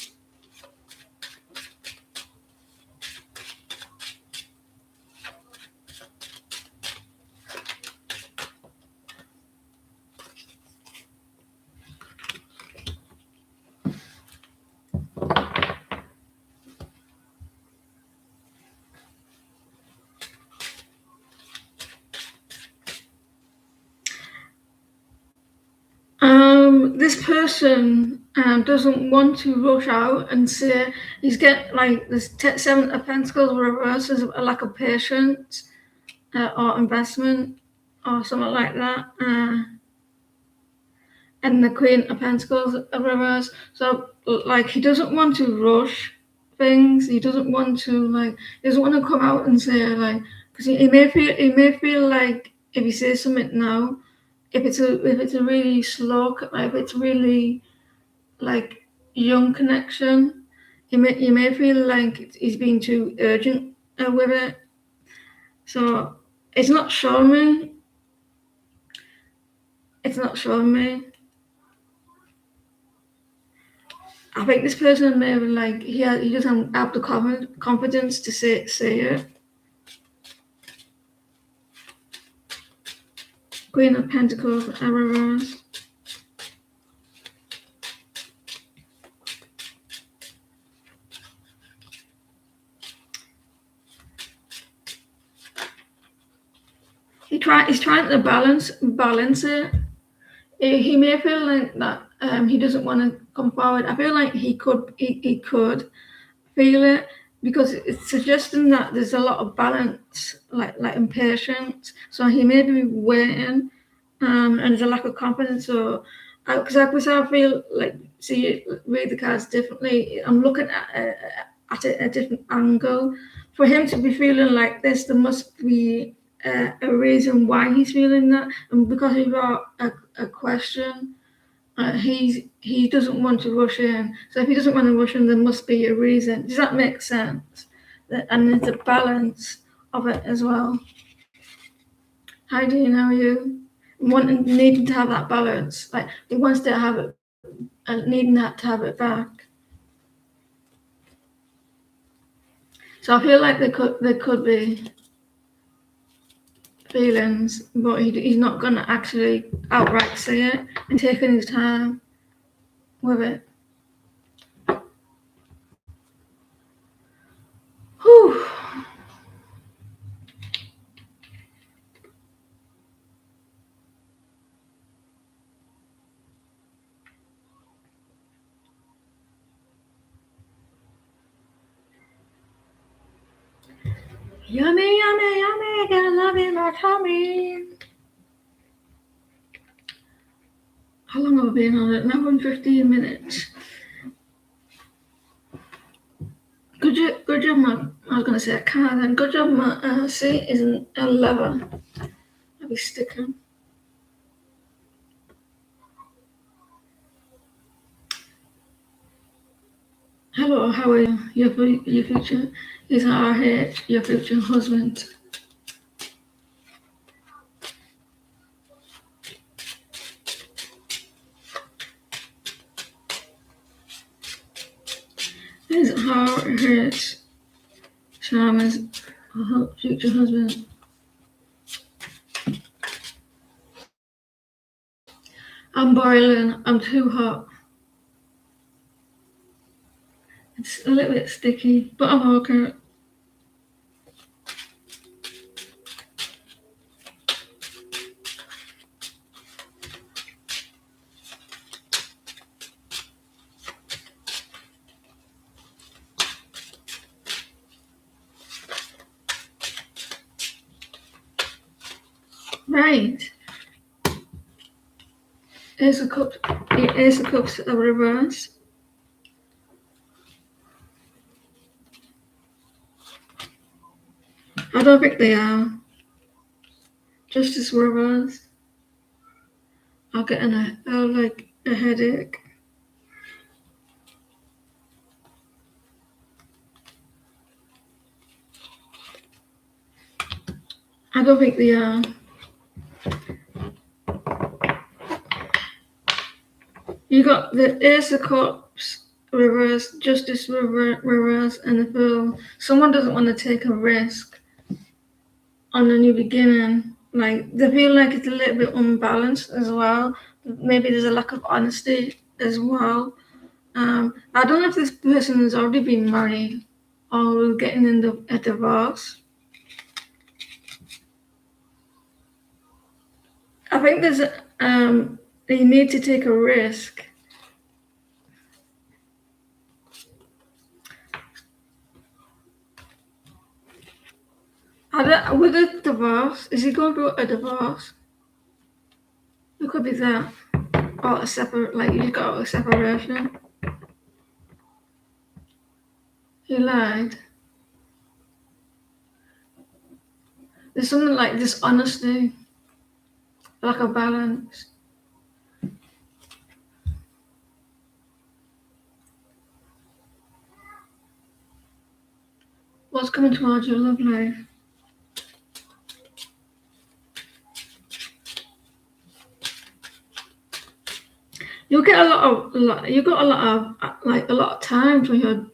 [SPEAKER 1] This person doesn't want to rush out and say he's get like this seven of Pentacles reverse as a lack of patience or investment or something like that, and the Queen of Pentacles reverse. So like he doesn't want to rush things. He doesn't want to come out and say like, because he may feel like if he says something now, if it's a really slow, like if it's really like young connection, you may feel like he's being too urgent with it. So it's not showing me. It's not showing me. I think this person may have like he doesn't have the confidence to say it. Queen of Pentacles, reverse. He's trying to balance it. He may feel like that he doesn't want to come forward. I feel like he could feel it, because it's suggesting that there's a lot of balance, like impatience. So he may be waiting, and there's a lack of confidence. So, because I feel like, see, read the cards differently. I'm looking at it at a different angle. For him to be feeling like this, there must be a reason why he's feeling that, and because he got a question. He doesn't want to rush in. So if he doesn't want to rush in, there must be a reason. Does that make sense? And there's a balance of it as well. How do you know you needing to have that balance? Like he wants to have it, and needing to have it back. So I feel like there could be feelings, but he's not going to actually outright say it, and taking his time with it. Whew. Yummy, yummy, yummy, gonna love in my tummy. How long have I been on it? Now 15 minutes. Good job, I was going to say a car then. Good job, my seat is an 11. I'll be sticking. Hello, how are you? Your future is RH, your future husband. Is RH Shaman's future husband. I'm boiling. I'm too hot. It's a little bit sticky, but I'm okay. Right. Ace of Cups are reversed. I don't think they are. Justice Rivers are getting a headache. I don't think they are. You got the Ace of Cups reverse, Justice reverse, and the Fool. Someone doesn't want to take a risk on a new beginning. Like they feel like it's a little bit unbalanced as well. Maybe there's a lack of honesty as well. I don't know if this person has already been married or getting in a divorce. I think you need to take a risk. With a divorce, is he going through a divorce? It could be that, or a separate, like you got a separation. He lied. There's something like dishonesty, lack of balance. What's coming towards your love life? You get a lot of time for your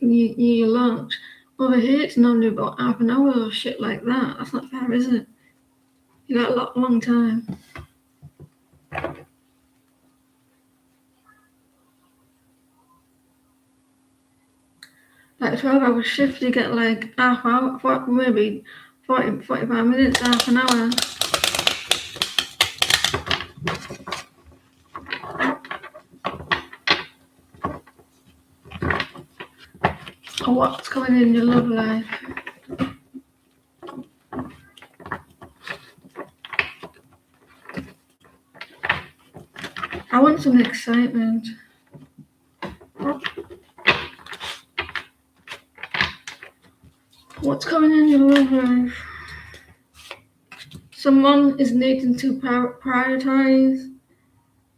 [SPEAKER 1] lunch. Over here, it's normally about half an hour or shit like that. That's not fair, is it? You got a long time. Like a 12-hour shift, you get like half hour, maybe 45 minutes, half an hour. Or what's coming in your love life? I want some excitement. What's coming in your love life? Someone is needing to prioritize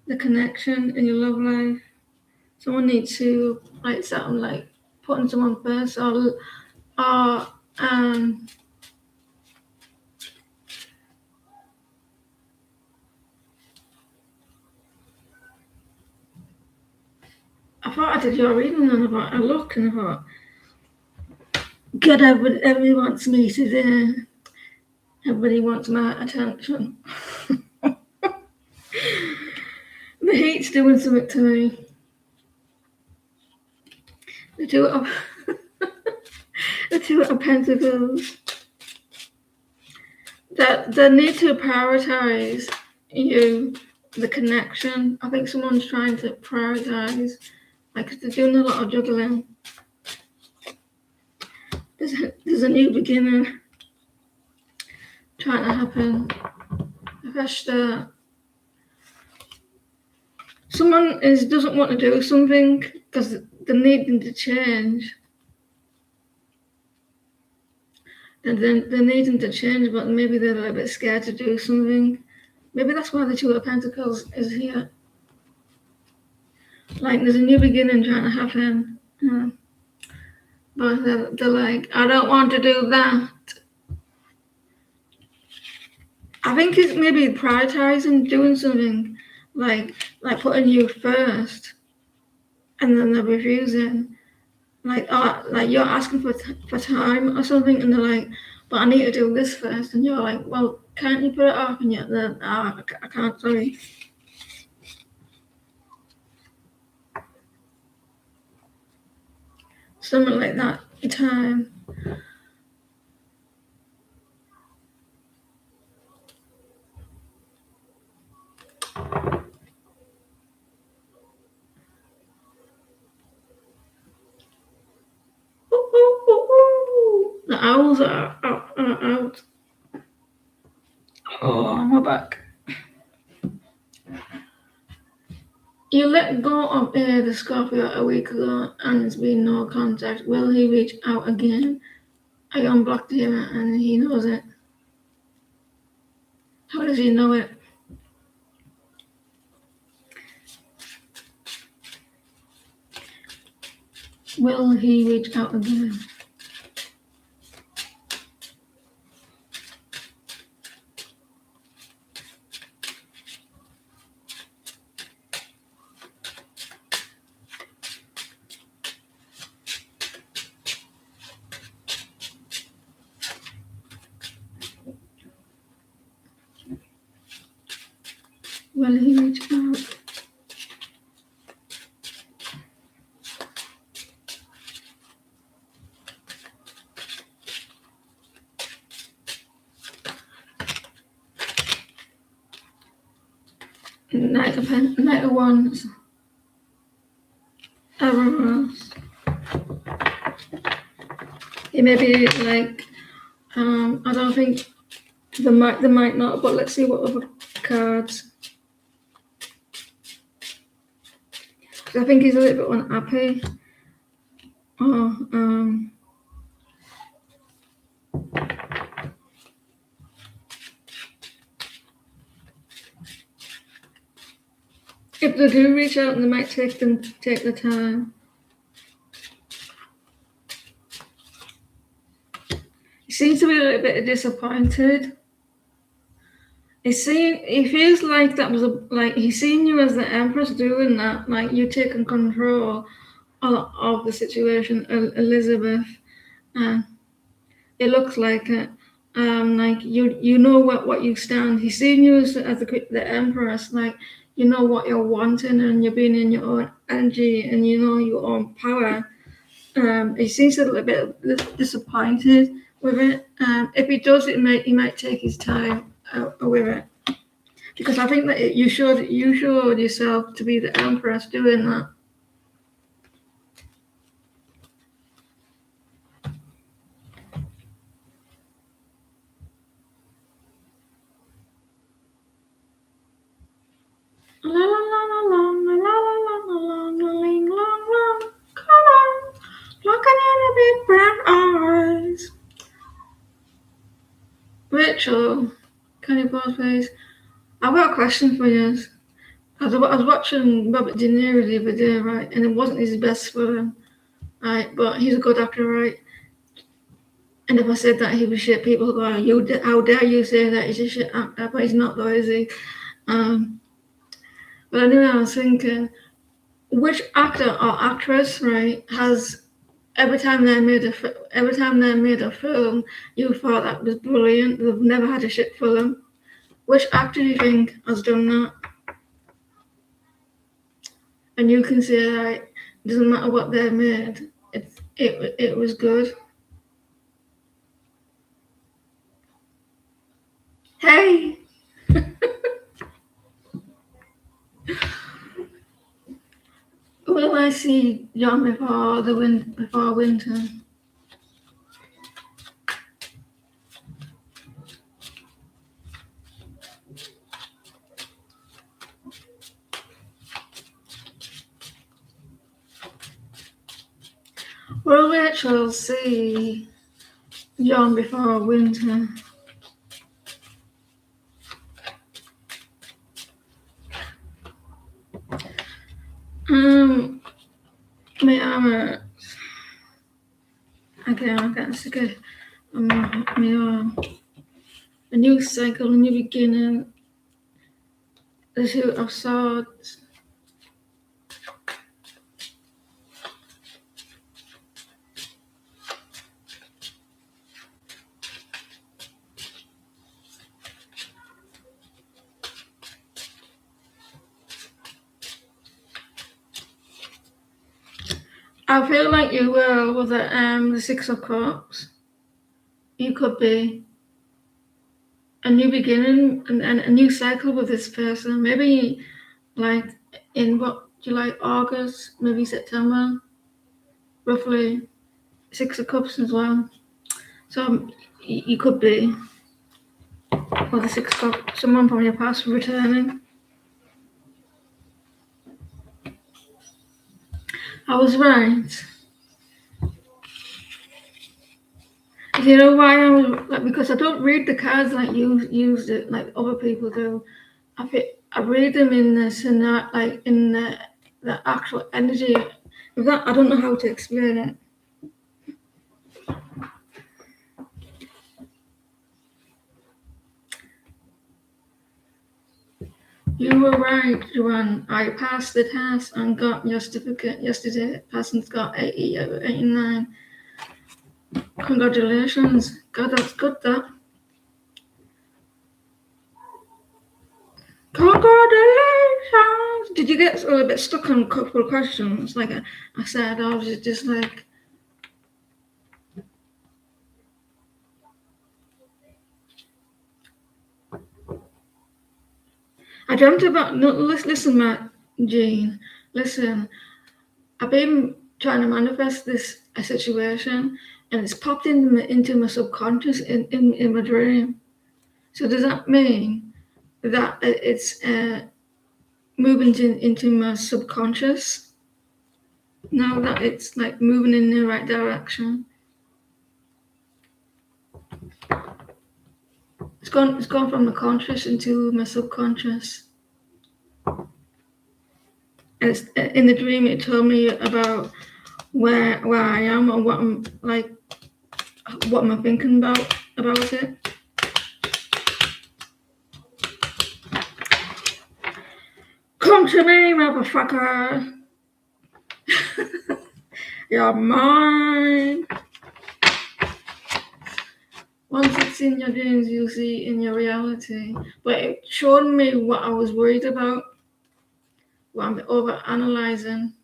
[SPEAKER 1] the connection in your love life. Someone needs to like something like putting someone first, or I thought I did your reading and I looked and I thought, God, everybody wants me today. Everybody wants my attention. The heat's doing something to me. The two of Pentacles. That they need to prioritize you, the connection. I think someone's trying to prioritize, like they're doing a lot of juggling. There's a new beginning trying to happen. Someone doesn't want to do something because they're needing to change. And then they're needing to change, but maybe they're a little bit scared to do something. Maybe that's why the Two of Pentacles is here. Like there's a new beginning trying to happen. But they're like, I don't want to do that. I think it's maybe prioritizing doing something like putting you first, and then they're refusing. Like you're asking for time or something, and they're like, but I need to do this first, and you're like, well, can't you put it off? And yet then, I can't, sorry. Something like that, time. The owls are out. Oh, my back. You let go of the Scorpio a week ago and it's been no contact. Will he reach out again? I unblocked him and he knows it. How does he know it? Will he reach out again? Will he reach out? Knight of Wands. Reverse. It may be like, I don't think they might not, but let's see what other cards. I think he's a little bit unhappy. If they do reach out, they might take the time. He seems to be a little bit disappointed. He feels like that was like he's seen you as the Empress doing that, like you taking control of the situation, Elizabeth. It looks like it. Like you know what you stand. He's seen you as the Empress, like you know what you're wanting, and you're being in your own energy, and you know your own power. He seems a little bit disappointed with it. If he does, he might take his time with it, because I think that you showed yourself to be the Empress doing that. La la la la la la la la la la la ling long long. Come on, look at your big brown eyes. Rachel, can you pause, please? I've got a question for you. I was watching Robert De Niro the other day, right, and it wasn't his best film, right, but he's a good actor, right? And if I said that he was shit, people go, how dare you say that he's a shit actor, but he's not though, is he? But anyway, I was thinking, which actor or actress, right, has every time they made a film, you thought that was brilliant. They've never had a shit film. Which actor do you think has done that? And you can say, like, it doesn't matter what they made, it was good. Hey. Will I see John before winter? Will Rachel see John before winter? My armor. Again, I can't sick of a new cycle, a new beginning. The Two of Swords. I feel like you will with the Six of Cups. You could be a new beginning and a new cycle with this person. Maybe like in July, August, maybe September, roughly. Six of Cups as well. So you could be with the Six of Cups, someone from your past returning. I was right. You know why I was like, because I don't read the cards like you use it like other people do. I read them in the like in the actual energy. If that I don't know how to explain it. You were right, Joanne. I passed the test and got your certificate yesterday. Passing's got 80 out of 89. Congratulations. God, that's good, that. Congratulations! Did you get a little bit stuck on a couple of questions? Like I said, I was just like... I dreamt about... No, listen, Matt, Jean. Listen, I've been trying to manifest a situation, and it's popped into my subconscious in my dream. So does that mean that it's moving into my subconscious now that it's like moving in the right direction? It's gone from the conscious into my subconscious. And it's, in the dream, it told me about where I am and what I'm like, what am I thinking about it. Come to me, motherfucker. You're mine. Once it's in your dreams, you'll see in your reality. But it showed me what I was worried about, what I'm over analyzing.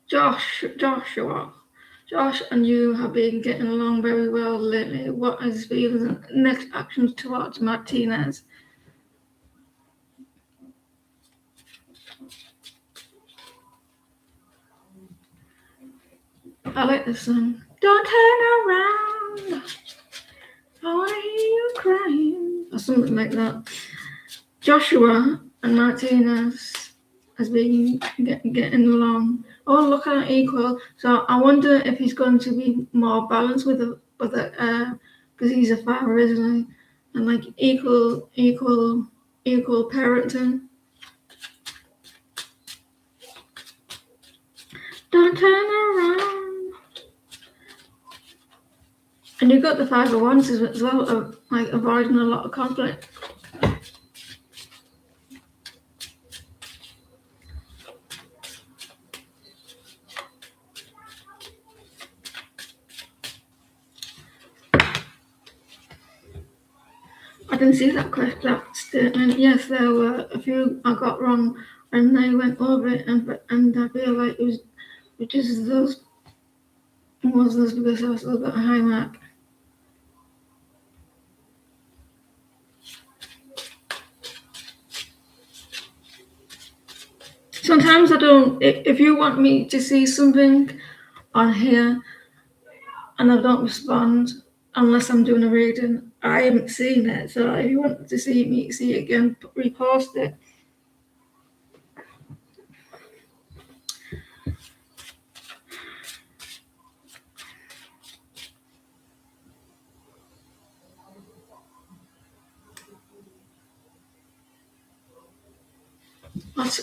[SPEAKER 1] Josh and you have been getting along very well lately. What are his feelings and next actions towards Martinez? I like this song. Don't turn around. I want to hear you crying. Or something like that. Joshua and Martinez has been getting along. Oh, look at equal. So I wonder if he's going to be more balanced with the because he's a father, isn't he? And like equal parenting. Don't turn around. And you've got the 5 of Wands as well, of like avoiding a lot of conflict. I didn't see that statement. Yes, there were a few I got wrong, and they went over it, and I feel like it was just those because I still got a high mark. Sometimes I don't. If you want me to see something on here, and I don't respond unless I'm doing a reading, I haven't seen it. So if you want to see it again, repost it.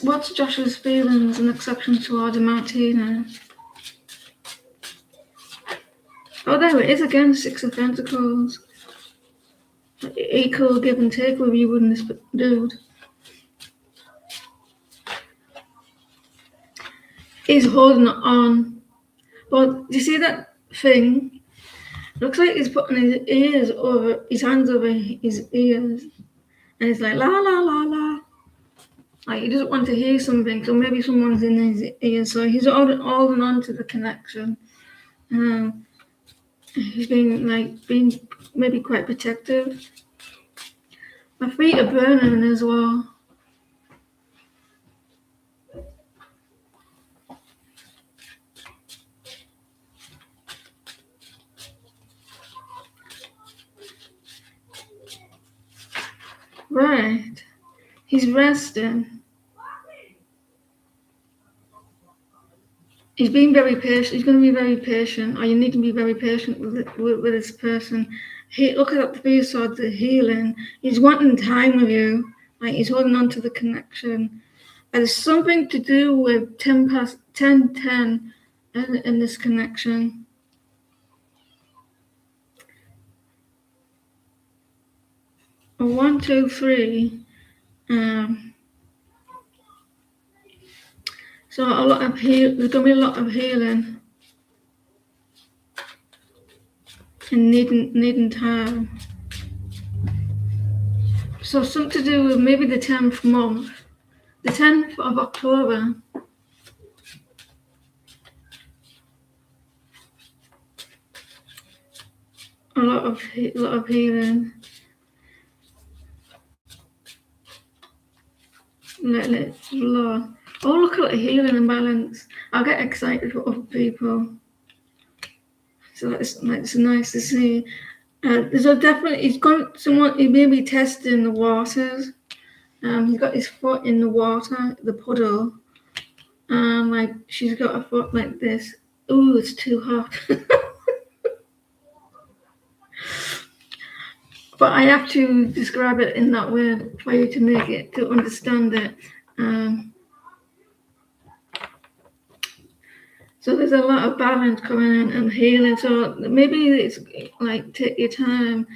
[SPEAKER 1] What's Joshua's feelings and acceptance towards Martinez? Oh, there it is again, 6 of Pentacles. Equal give and take with you and this dude. He's holding it on. But do you see that thing? Looks like he's putting his hands over his ears. And he's like, la, la, la, la. Like, he doesn't want to hear something, so maybe someone's in his ears. So he's holding on to the connection. He's being maybe quite protective. My feet are burning as well. Right. He's resting. he's being very patient. He's going to be very patient, or you need to be very patient with this person. Look at the three swords, the healing. He's wanting time with you. Like he's holding on to the connection. There's something to do with 10 in this connection. A 1, 2, 3. So a lot of there's going to be a lot of healing and needing time. So something to do with maybe the 10th month, the 10th of October. A lot of healing. Let it flow. Oh, look at the healing and balance. I get excited for other people. So it's nice to see. There's he's got someone. He may be testing the waters. He's got his foot in the water, the puddle. Like she's got a foot like this. Ooh, it's too hot. But I have to describe it in that way for you to understand it. So there's a lot of balance coming in and healing. So maybe it's like take your time.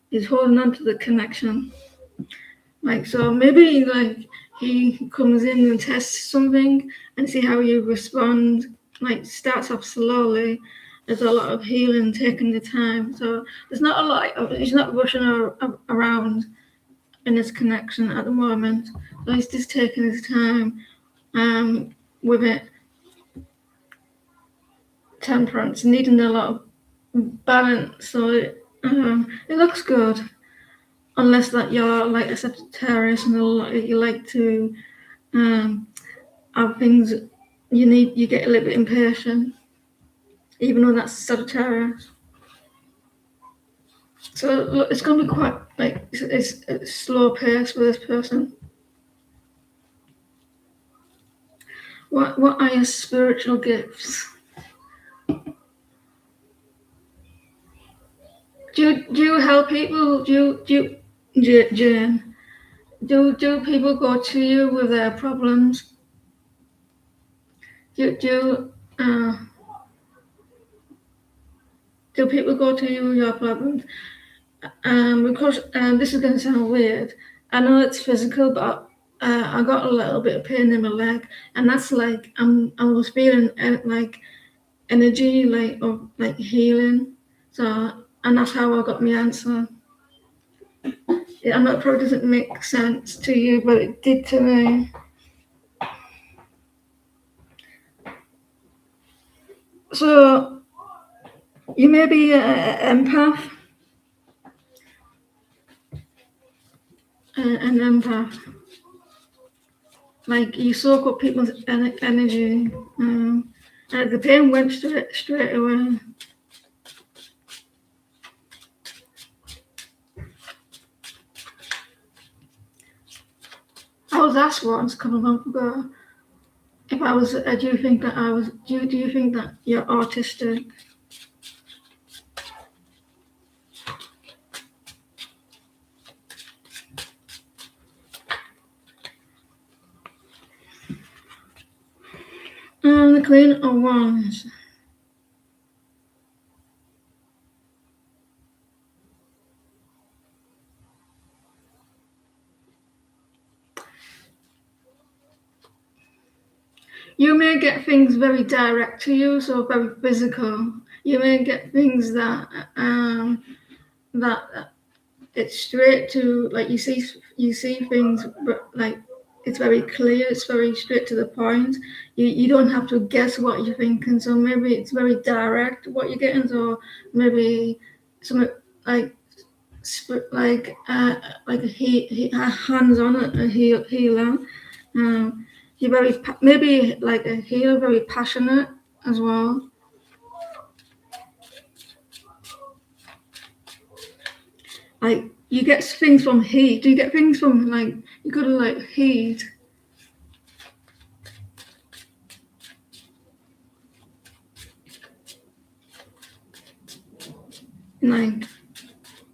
[SPEAKER 1] He's holding on to the connection. Like so, maybe like he comes in and tests something and see how you respond. Like starts off slowly. There's a lot of healing, taking the time. So there's not a lot. He's not rushing around in his connection at the moment. So he's just taking his time with it. Temperance, needing a lot of balance. So it looks good. Unless that you're like a Sagittarius and you like to have things you get a little bit impatient, even though that's Sagittarius. So look, it's going to be quite like it's a slow pace for this person. What are your spiritual gifts? Do you help people? Jane? Do people go to you with their problems? Do people go to you with your problems? Because this is going to sound weird. I know it's physical, but I got a little bit of pain in my leg, and that's like I was feeling like energy, like healing. So, and that's how I got my answer. I know it probably doesn't make sense to you, but it did to me. So, you may be an empath. An empath. Like you soak up people's energy. The pain went straight away. I was asked once a couple of months ago if I was. Do you think that I was? Do you think that you're autistic? The Queen of Wands. You may get things very direct to you, so very physical. You may get things that it's straight to, like you see things, but like it's very clear, it's very straight to the point. You don't have to guess what you're thinking. So maybe it's very direct what you're getting. So maybe something like a hands-on a healer. You're very maybe like a healer, very passionate as well. Like you get things from heat. Do you get things from like you go to like heat? like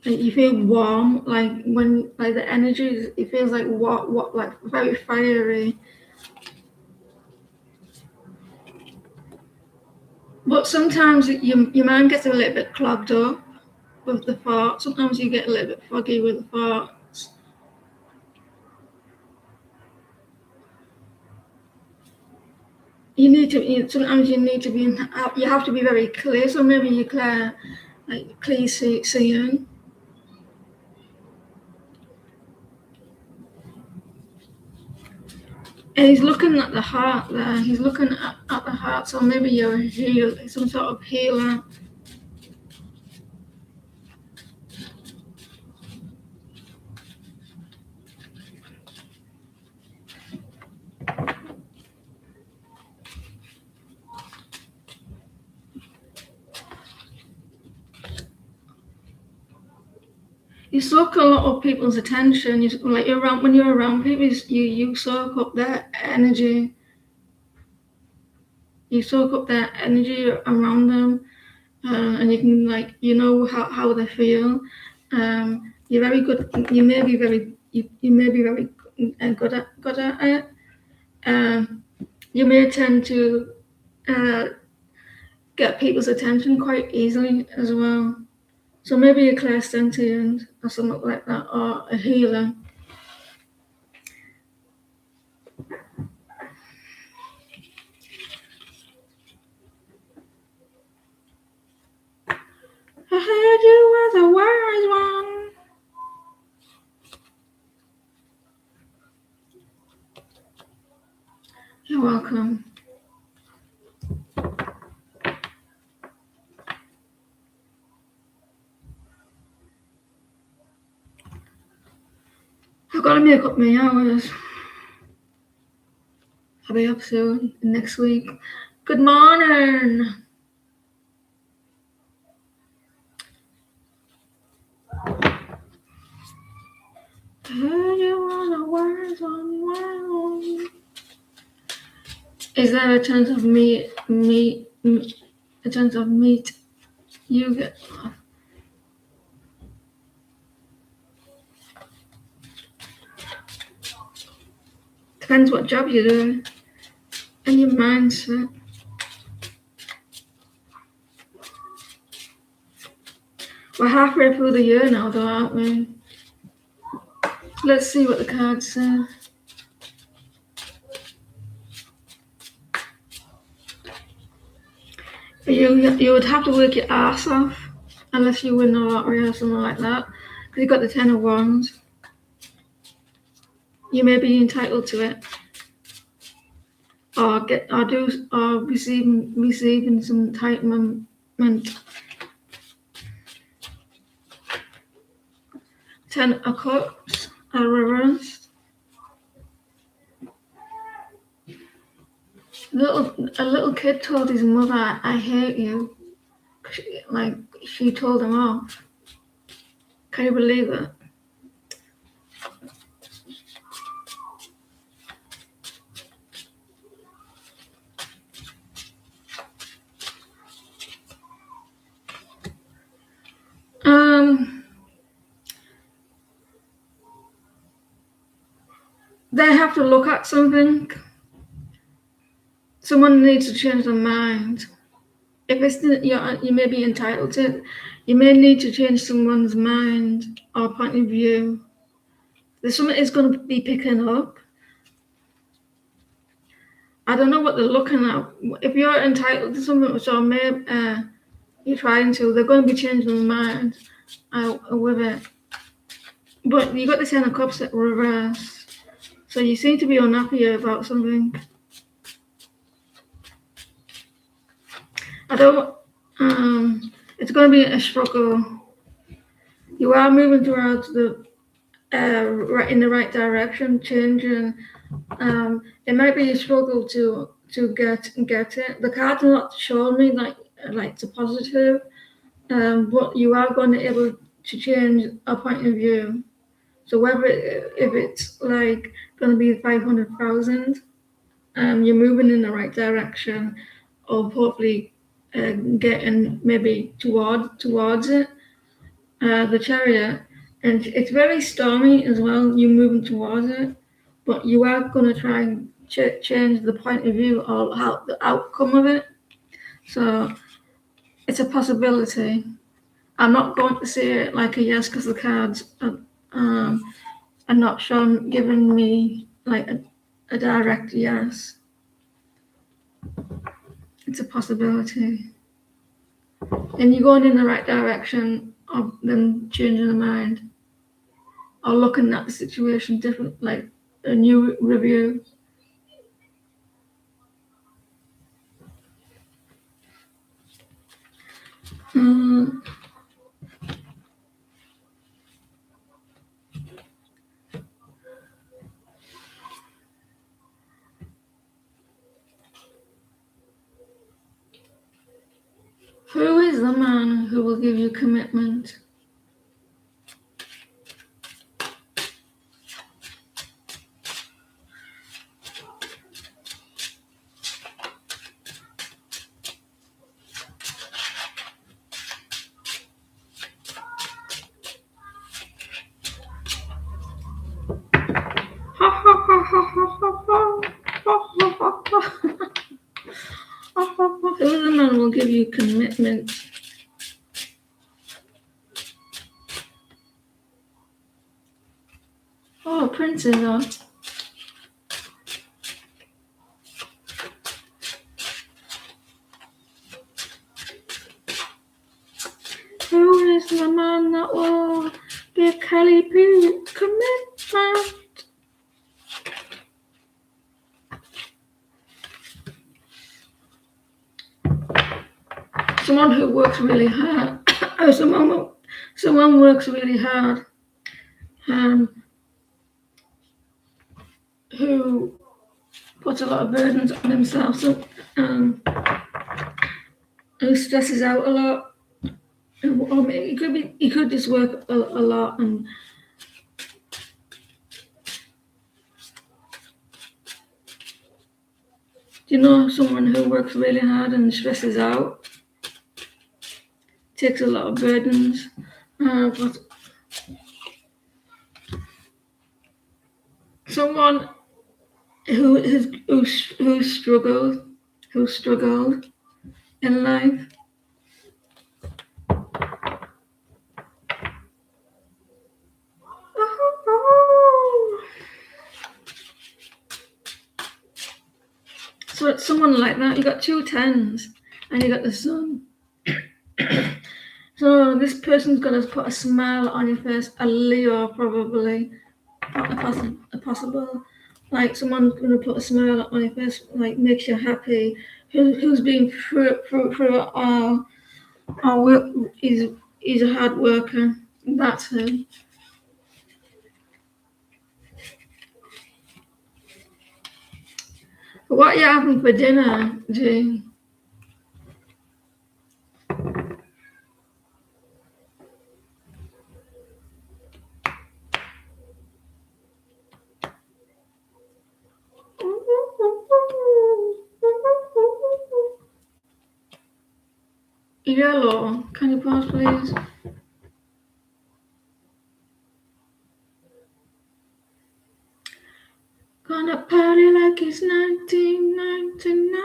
[SPEAKER 1] you feel warm, like when like the energy, it feels like what like very fiery. But sometimes your mind gets a little bit clogged up with the thoughts. Sometimes you get a little bit foggy with the thoughts. Sometimes you need to be, you have to be very clear. So maybe you're clear, like clear seeing. And he's looking at the heart there. He's looking at the heart. So maybe you're a healer, some sort of healer. You soak a lot of people's attention. When you're around people, you soak up their energy. You soak up their energy around them, and you can how they feel. You're very good. You may be very good at it. You may tend to get people's attention quite easily as well. So maybe a clairsentient or something like that, or a healer. I heard you were the wise one. You're welcome. I've got to make up my hours. I'll be up soon next week. Good morning. I heard you were the wise one. Is there a chance of meet you get depends what job you're doing and your mindset. We're halfway through the year now though, aren't we? Let's see what the cards say. You would have to work your ass off unless you win the lottery or something like that. Because you got the 10 of Wands. You may be entitled to it. Or receiving some entitlement. 10 of Cups are reversed. A little kid told his mother, "I hate you." She told him off. Can you believe it? They have to look at something. Someone needs to change their mind. If it's you may be entitled to it, you may need to change someone's mind or point of view. There's something is going to be picking up. I don't know what they're looking at. If you're entitled to something, so maybe you're trying to, they're going to be changing their mind with it. But you got the 10 of Cups at reverse, so you seem to be unhappy about something. It's going to be a struggle. You are moving towards the in the right direction, changing. It might be a struggle to get it. The cards are not showing me like it's a positive, but you are going to be able to change a point of view. So whether if it's like going to be 500,000, you're moving in the right direction, of hopefully getting maybe towards it. the chariot, and it's very stormy as well. You're moving towards it, but you are going to try and change the point of view or how the outcome of it. So it's a possibility. I'm not going to say it like a yes because the cards are not showing, giving me like a direct yes. It's a possibility. And you're going in the right direction of them changing their mind or looking at the situation different, like a new review. Hmm. Who is the man who will give you commitment? Who is the man who will give you commitment? Oh, princes are. Who is the man that will give Kelly Poo commitment? Someone who works really hard. Oh, someone works really hard. Who puts a lot of burdens on themselves, who stresses out a lot. Or he could just work a lot and you know someone who works really hard and stresses out, takes a lot of burdens, but someone who struggled in life. So it's someone like that. You got 2 10s and you got the sun. So this person's gonna put a smile on your face. A Leo probably, a possible, like someone's gonna put a smile on your face, like makes you happy. Who's been through our work? He's a hard worker. That's him. But what are you having for dinner, Jane? Yellow, can you pause, please? Gonna party like it's 1999.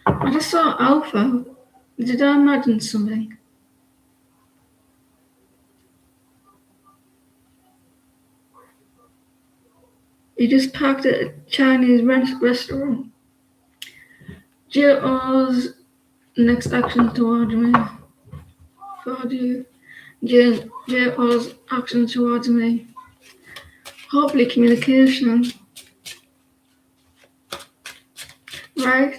[SPEAKER 1] I just saw Alpha. Did I imagine something? He just parked at a Chinese restaurant. JO's next action towards me. For you. JO's action towards me. Hopefully communication. Right?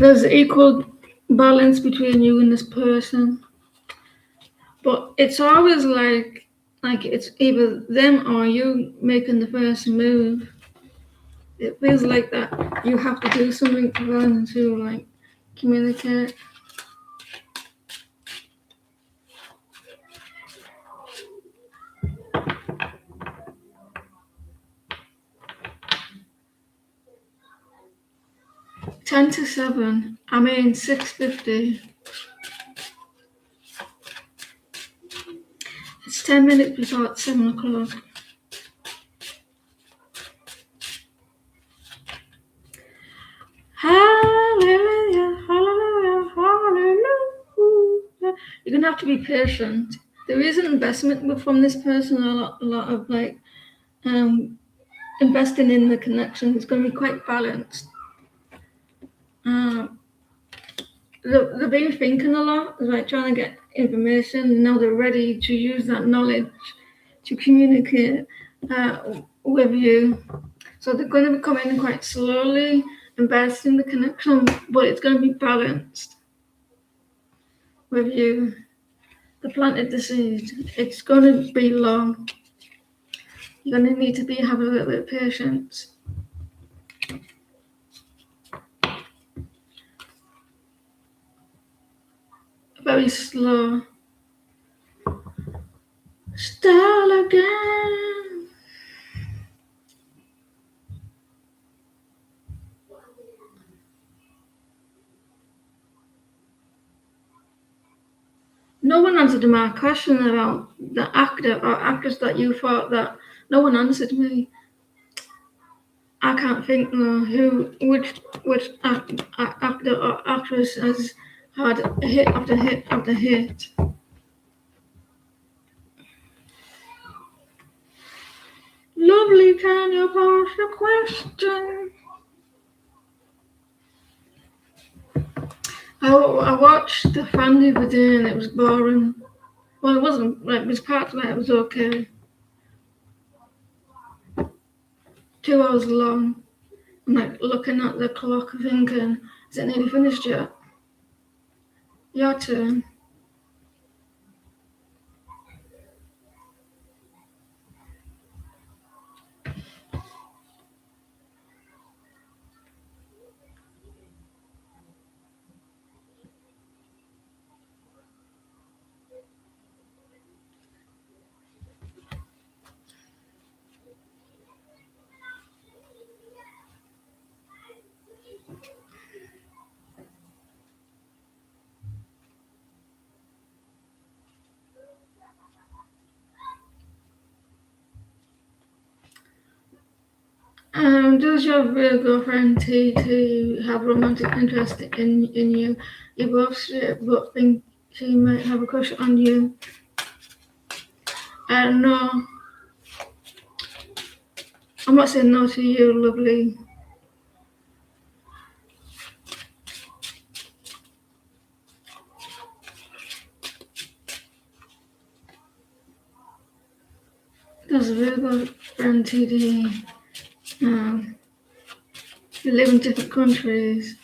[SPEAKER 1] there's equal balance between you and this person, but it's always like it's either them or you making the first move. It feels like that you have to do something for them to like communicate. Ten to 7. I mean 6:50. It's 10 minutes before 7 o'clock. Hallelujah, hallelujah, hallelujah. You're gonna have to be patient. There is an investment from this person, a lot of like investing in the connection. It's going to be quite balanced. They've been thinking a lot, like trying to get information. Now they're ready to use that knowledge to communicate with you. So they're going to be coming in quite slowly, invest in the connection, but it's going to be balanced with you. The planted the seed. It's going to be long. You're going to need to have a little bit of patience. Very slow. Start again. No one answered my question about the actor or actress that you thought that. No one answered me. I can't think which actor or actress has had hit after hit after hit. Lovely, can you pass the question? I watched the family video and it was boring. Well, it wasn't. Like, it was parts of it was okay. 2 hours long. I'm like looking at the clock, thinking, is it nearly finished yet? Your turn. Does your real girlfriend TT have romantic interest in you? You both straight, but think she might have a crush on you. No, I'm not saying no to you, lovely. Does real girlfriend TT you live in different countries?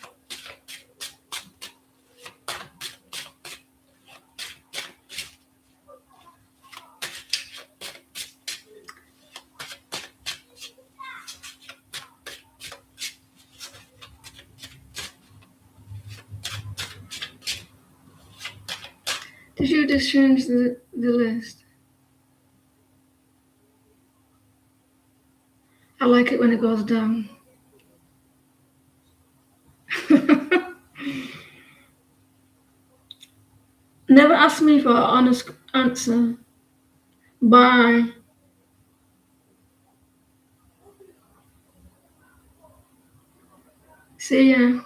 [SPEAKER 1] Did you just change the list? I like it when it goes down. Never ask me for an honest answer. Bye. See ya.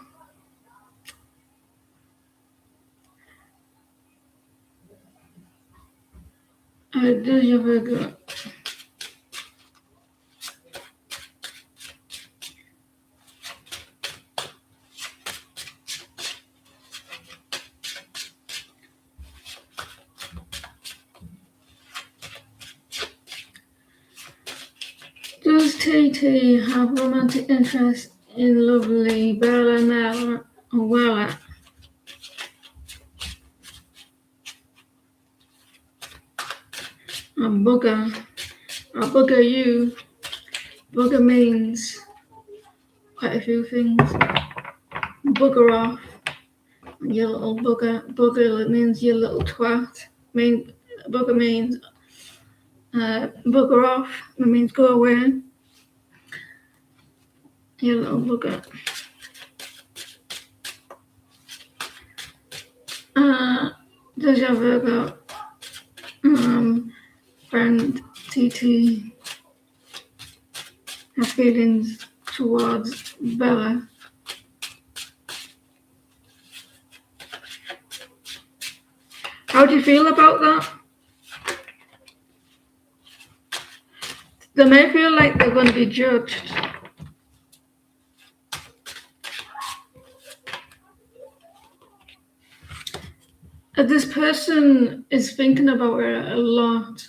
[SPEAKER 1] I do you very good. Does TT have romantic interest in lovely Bella Nell? Well, a booger. A booger you. Booger means quite a few things. Booger off. You little booger. Booger means you little twat. Booger means booger off. It means go away. You little booger. Does your Virgo friend TT have feelings towards Bella? How do you feel about that? They may feel like they're going to be judged. This person is thinking about it a lot.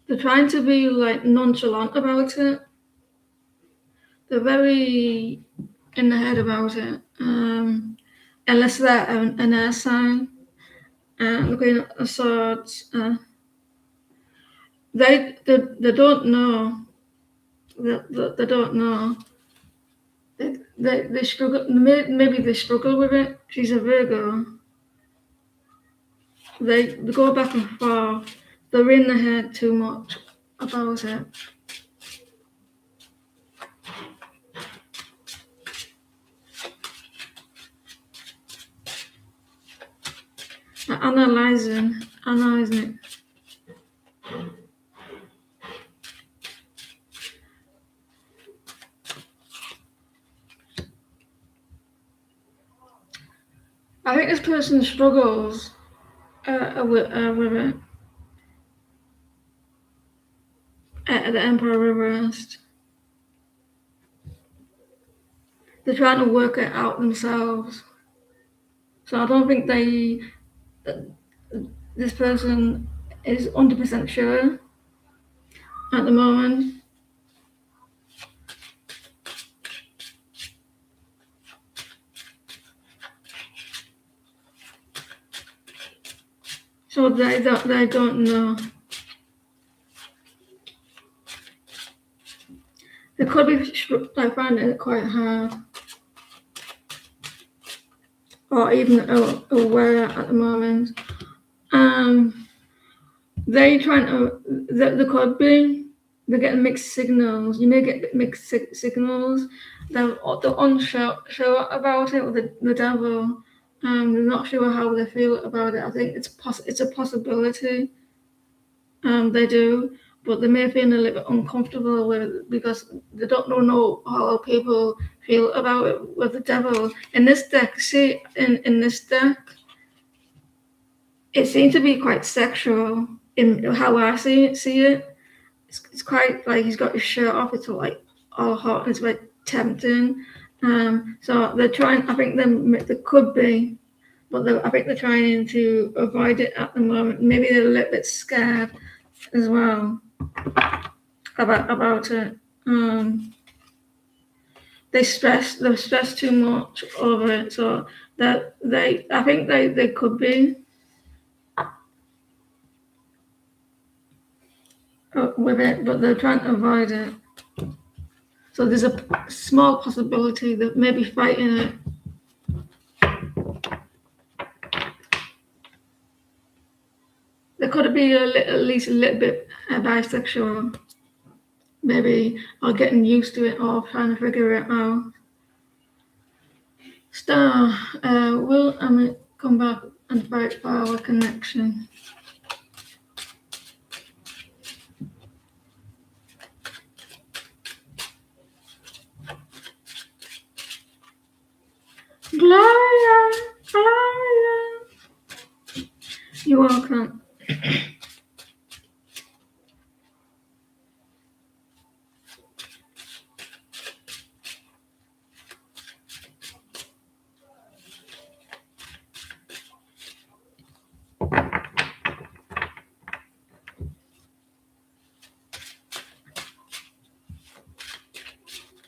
[SPEAKER 1] They're trying to be like nonchalant about it. They're very in the head about it. Unless they're an air sign. Looking at the swords. They don't know. They don't know. They struggle. Maybe they struggle with it. She's a Virgo. They go back and forth. They're in the head too much about it. They're analyzing it. I think this person struggles with it. The Emperor reversed. They're trying to work it out themselves. So I don't think this person is 100% sure at the moment. So they don't know. They could be finding it quite hard, or even aware at the moment. They trying to. They could be. They're getting mixed signals. You may get mixed signals. They're unsure about it with the devil. They're not sure how they feel about it. I think it's a possibility. They do, but they may feel a little bit uncomfortable with it because they don't know how people feel about it with the devil. In this deck, in this deck, it seems to be quite sexual in how I see it. It's quite like he's got his shirt off. It's like all hot. It's like tempting. So they're trying. I think they could be, but I think they're trying to avoid it at the moment. Maybe they're a little bit scared as well about it. They're stressed too much over it. So I think they could be. With it, but they're trying to avoid it. So there's a small possibility that maybe fighting it. There could be at least a little bit bisexual, maybe, or getting used to it, or trying to figure it out. Star, will Amit come back and fight for our connection? Gloria, you're welcome.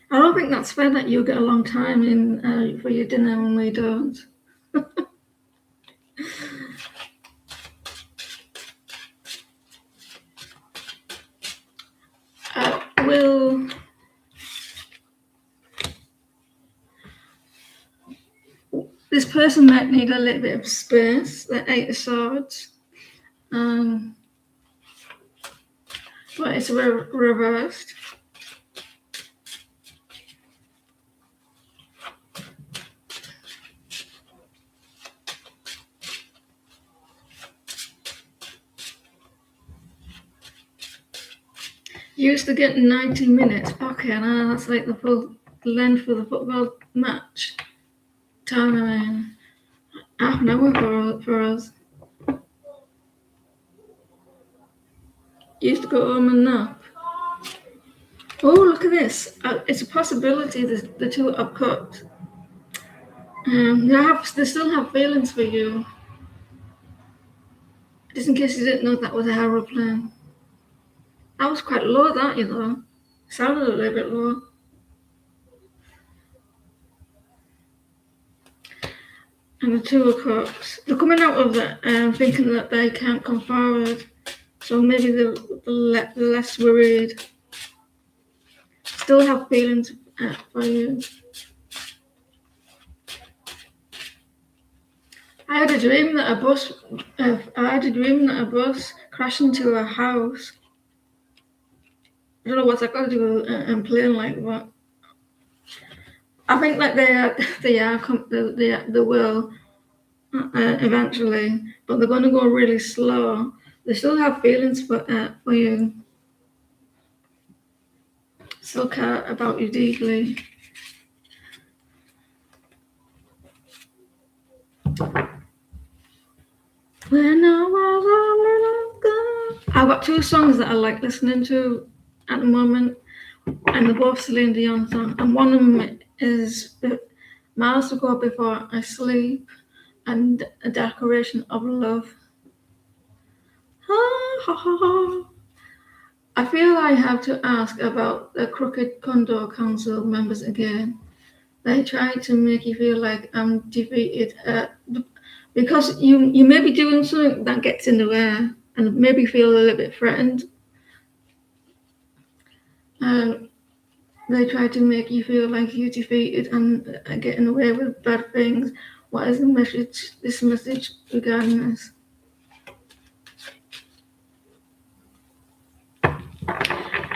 [SPEAKER 1] I don't think that's It's fair that you get a long time in for your dinner and we don't. Will this person might need a little bit of space, the Eight of Swords. But it's reversed. You used to get 90 minutes. Okay, now that's like the full length of the football match. Time, I mean, half an hour for us. You used to go home and nap. Oh, look at this. It's a possibility the two are cut. They still have feelings for you. Just in case you didn't know that was an aeroplane. That was quite low, that, you know. Sounded a little bit low. And the Two of Cups. They're coming out of that thinking that they can't come forward. So maybe they're less worried. Still have feelings for you. I had a dream that a bus crashed into a house. I don't know what's that got to do with a plane like that. I think that they will eventually, but they're going to go really slow. They still have feelings for you. Still care about you deeply. When I was a little girl. I've got two songs that I like listening to at the moment, and they're both Celine Dion songs. And one of them is Miles to Go Before I Sleep and A Declaration of Love. I feel I have to ask about the Crooked Condor Council members again. They try to make you feel like I'm defeated because you may be doing something that gets in the way and maybe feel a little bit threatened. They try to make you feel like you're defeated and getting away with bad things. What is this message regarding this?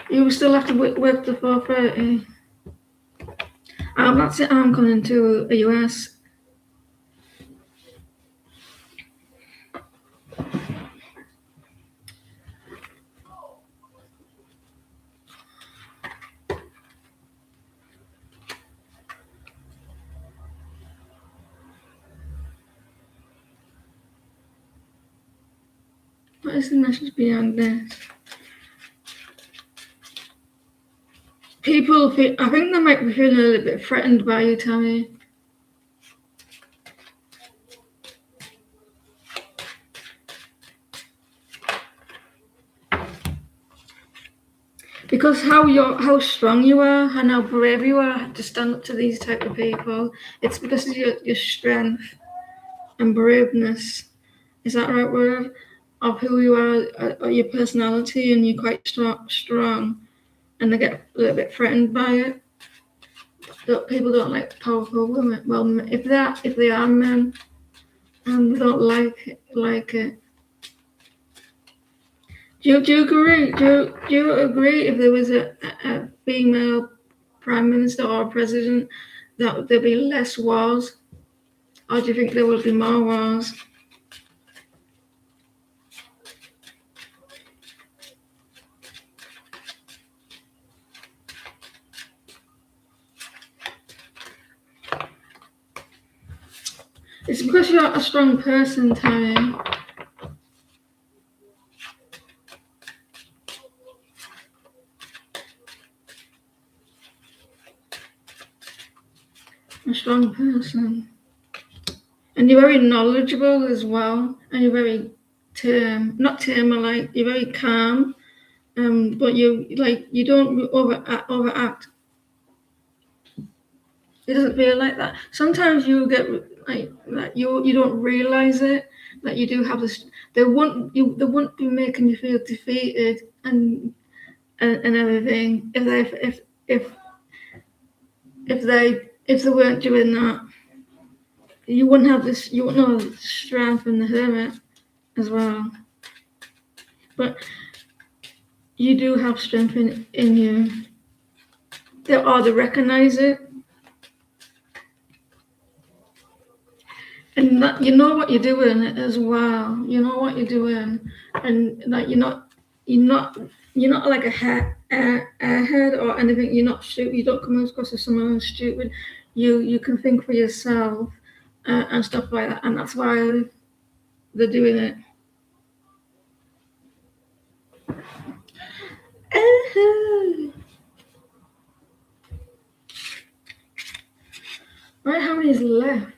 [SPEAKER 1] You will still have to work the 4:30. I'm not saying I'm coming to the US. What is the message behind this? People feel, I think they might be feeling a little bit threatened by you, Tammy. Because how strong you are and how brave you are to stand up to these type of people. It's because of your strength and braveness. Is that the right word? Of who you are, your personality, and you're quite strong. And they get a little bit threatened by it. People don't like powerful women. Well, if they are men, and they don't like it. Do you agree? Do you agree if there was a female prime minister or president that there'd be less wars, or do you think there would be more wars? It's because you're a strong person, Tammy. A strong person. And you're very knowledgeable as well. And you're very not like you're very calm. But you don't overact. He doesn't feel like that. Sometimes you get like that you don't realize it, that you do have this. They won't be making you feel defeated and everything if they weren't doing that. You wouldn't have this. You wouldn't have the strength in the Hermit as well. But you do have strength in you. They recognize it. And that you know what you're doing as well. You know what you're doing, and that you're not like a airhead or anything. You're not stupid. You don't come across as someone who's stupid. You can think for yourself and stuff like that, and that's why they're doing it. Right, how many is left?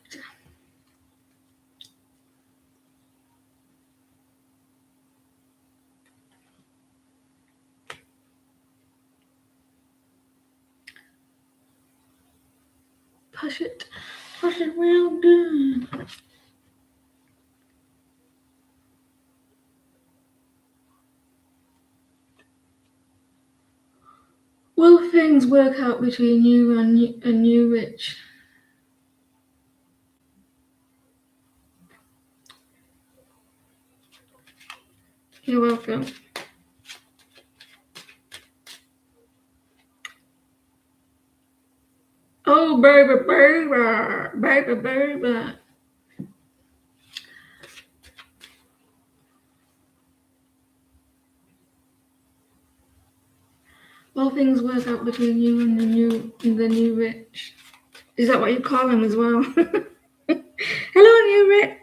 [SPEAKER 1] Push it real good. Will things work out between you and you, Rich? You're welcome. Oh, baby. Will things work out between you and the new Rich? Is that what you call him as well? Hello, new Rich.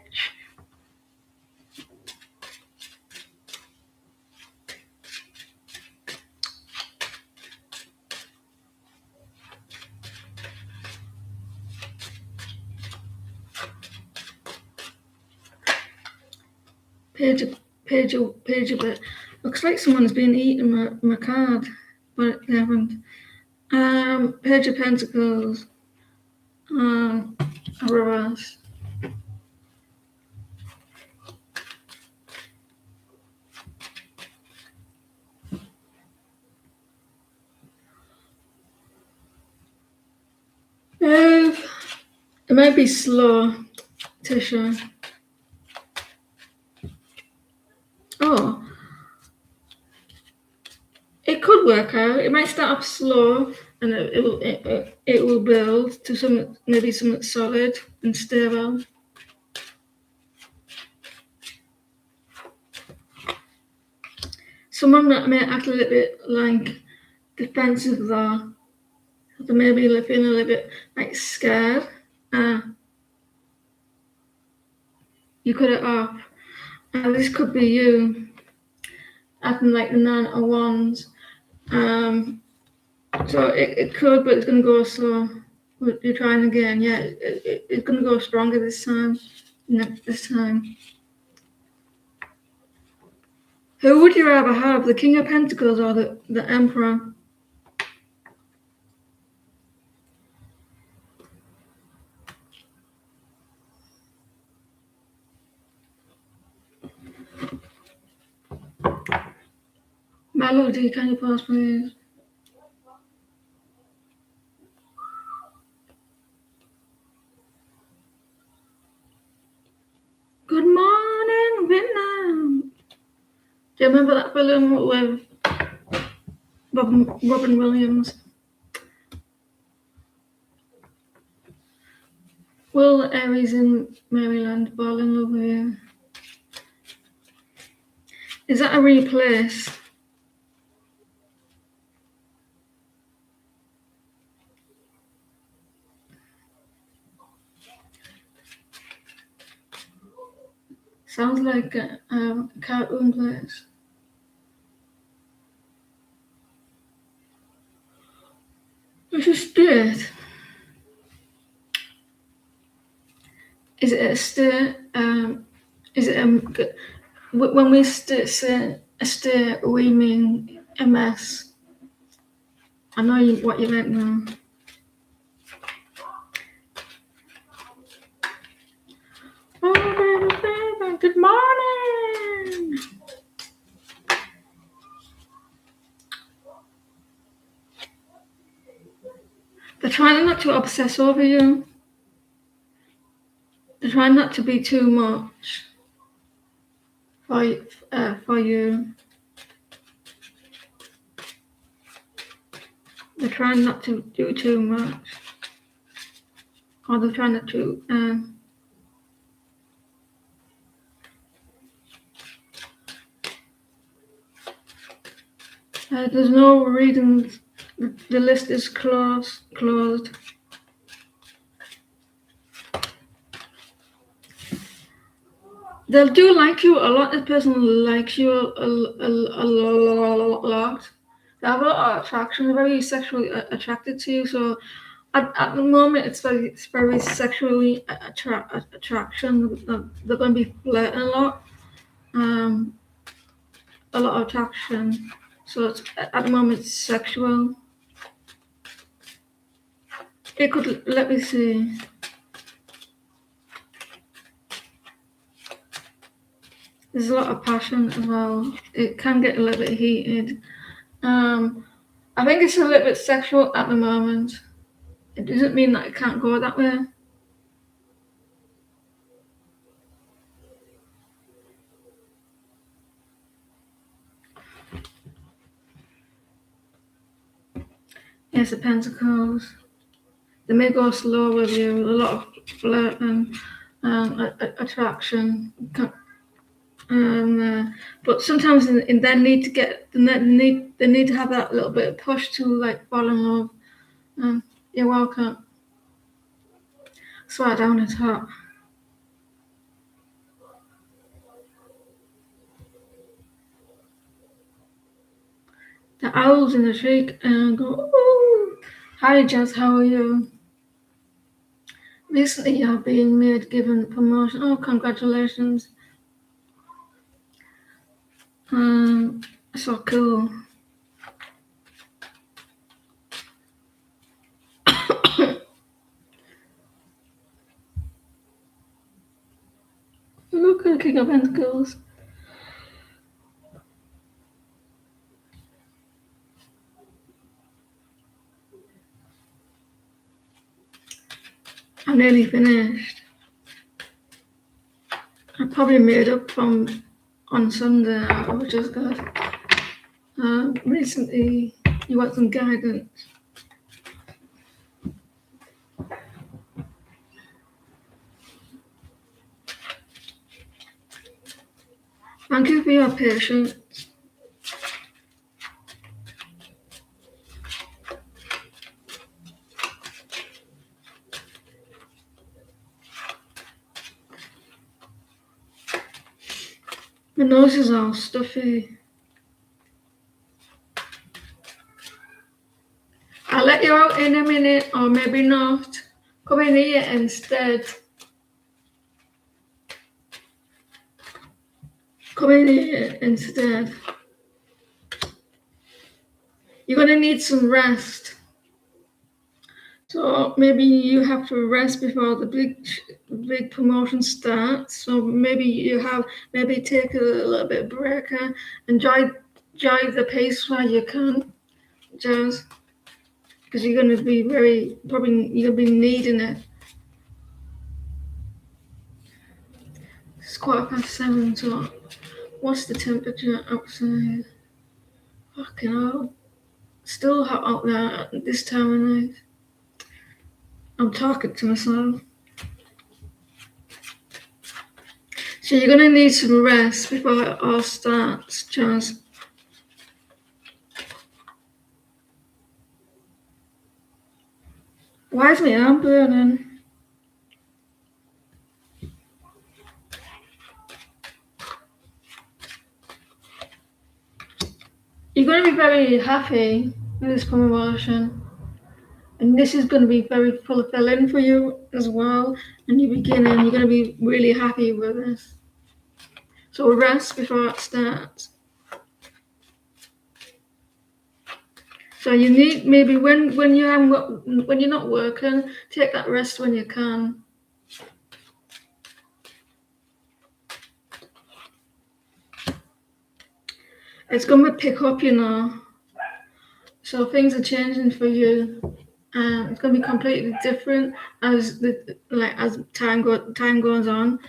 [SPEAKER 1] Page a bit. Looks like someone's been eating my card, but they haven't. Page of Pentacles. Reverse. It might be slow, Tisha. Oh, it could work out. It might start off slow, and it will build to something solid and stable. Someone that may act a little bit like defensive though. They may be feeling a little bit like scared. You cut it off. This could be you acting like the 9 of Wands. So it could, but it's going to go slow. You're trying again. Yeah, it's going to go stronger this time. This time. Who would you rather have, the King of Pentacles or the Emperor? Melody, can you pause, please? Good morning, Vietnam. Do you remember that film with Robin Williams? Will Aries in Maryland fall in love with you? Is that a replace? Sounds like a cartoon place. Which is straight. Is it a state? Is it when we say a state, we mean a mess? I know what you meant now. Oh, baby, good morning. They're trying not to obsess over you. They're trying not to be too much for you. They're trying not to do too much. Or they're trying not to there's no reason the list is closed. They'll do like you a lot. This person likes you a lot. They have a lot of attraction. They're very sexually attracted to you. So at the moment, it's very sexually attraction. They're going to be flirting a lot. A lot of attraction. So it's, at the moment, it's sexual. It could, let me see. There's a lot of passion as well. It can get a little bit heated. I think it's a little bit sexual at the moment. It doesn't mean that it can't go that way. Ace of Pentacles. They may go slow with you. A lot of flirting, attraction. But sometimes in their need to get, they need to have that little bit of push to like fall in love. You're welcome. Swear down his heart. The owls in the tree go, ooh. Hi Jazz, how are you? Recently you have been given promotion. Oh, congratulations. So cool. Look at the King of Pentacles. I'm nearly finished. I probably made up from on Sunday, which is good. Recently, you want some guidance. Thank you for your patience. My nose is all stuffy. I'll let you out in a minute, or maybe not. Come in here instead. Come in here instead. You're gonna need some rest. So maybe you have to rest before the big promotion starts. So maybe take a little bit of break and enjoy the pace while you can, Jazz, because you're going to be you'll be needing it. It's 7:15. So what's the temperature outside? Fucking hell, still hot out there at this time of night. I'm talking to myself. So you're gonna need some rest before it all starts, Jazz. Why is my arm burning? You're gonna be very happy with this promotion. And this is going to be very fulfilling for you as well. In the beginning, you're going to be really happy with this. So rest before it starts. So you need maybe when you're not working, take that rest when you can. it's going to pick up, So things are changing for you. It's going to be completely different as time goes on.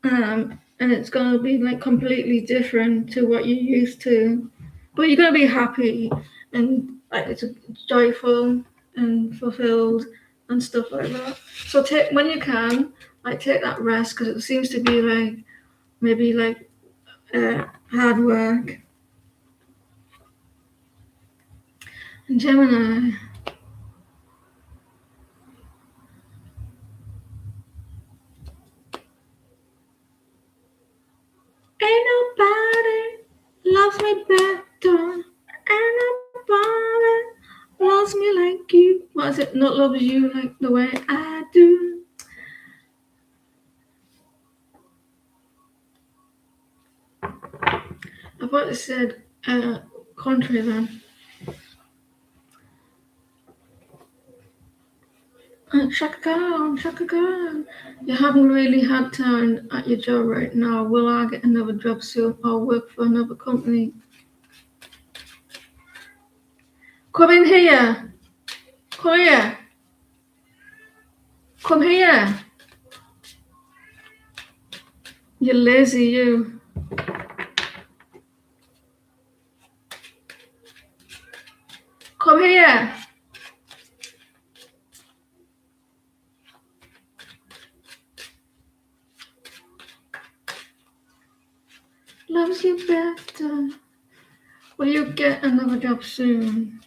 [SPEAKER 1] And it's going to be like completely different to what you're used to. But you're going to be happy and it's joyful and fulfilled and stuff like that. So take when you can, take that rest because it seems to be maybe hard work. And Gemini. Ain't nobody loves me better. Ain't nobody loves me like you. What is it? Not loves you like the way I do. I thought it said country then. Shaka Khan. You haven't really had time at your job right now. Will I get another job soon or work for another company? Come in here. Come here. Come here. You lazy, you. Come here. Loves you better. Will you get another job soon?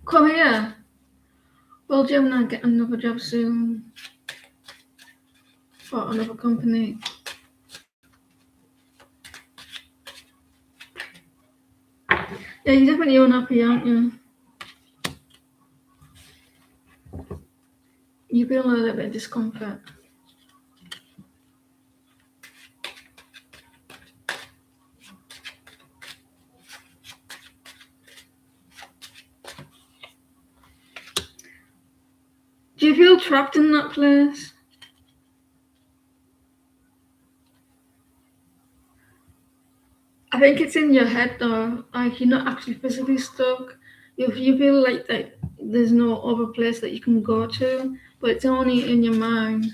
[SPEAKER 1] Come here. Will Gemini get another job soon? For another company? Yeah, you're definitely unhappy, aren't you? You feel a little bit of discomfort. Do you feel trapped in that place? I think it's in your head though, like you're not actually physically stuck. You feel like there's no other place that you can go to, but it's only in your mind.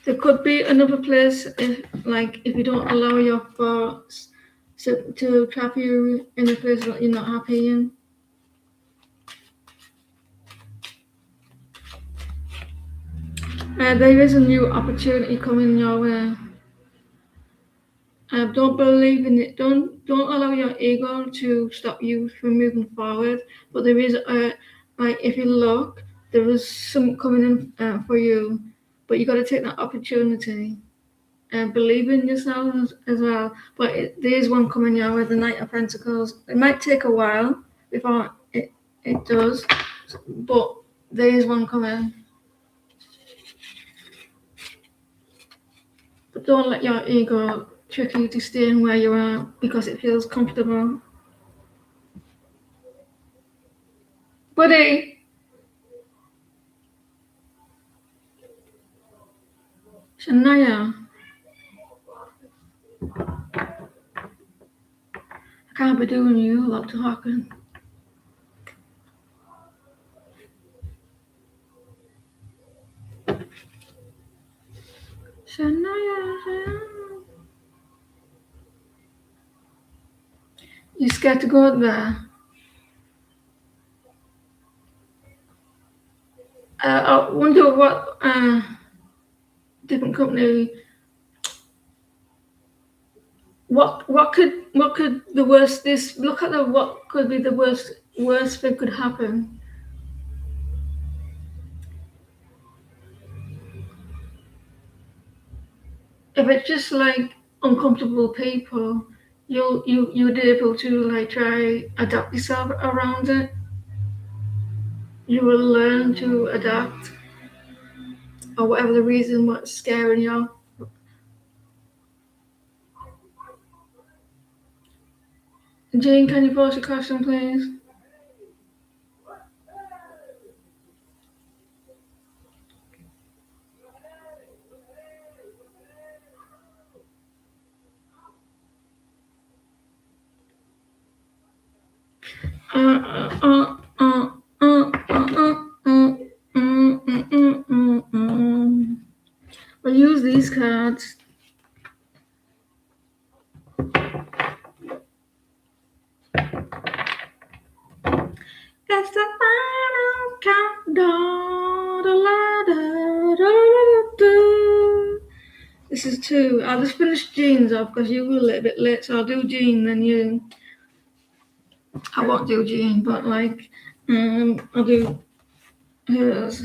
[SPEAKER 1] There could be another place if you don't allow your thoughts to trap you in a place that you're not happy in. There is a new opportunity coming your way. Don't believe in it. Don't allow your ego to stop you from moving forward. But there is if you look, there is some coming in for you. But you got to take that opportunity and believe in yourself as well. But there is one coming your way, the Knight of Pentacles. It might take a while before it does, but there is one coming. But don't let your ego trick you to staying where you are because it feels comfortable. Buddy! Shania. I can't be doing you a lot talking. Shania. You scared to go out there? I wonder what different company. What could the worst? This look at what could be the worst thing could happen. If it's just uncomfortable people, you'd be able to try adapt yourself around it. You will learn to adapt, or whatever the reason what's scaring you. Jean, can you pose your question, please? We'll use these cards. It's the final countdown. This is 2. I'll just finish Jean's off because you were a little bit late, so I'll do Jean, then you. I won't do Jean, but like, I'll do hers.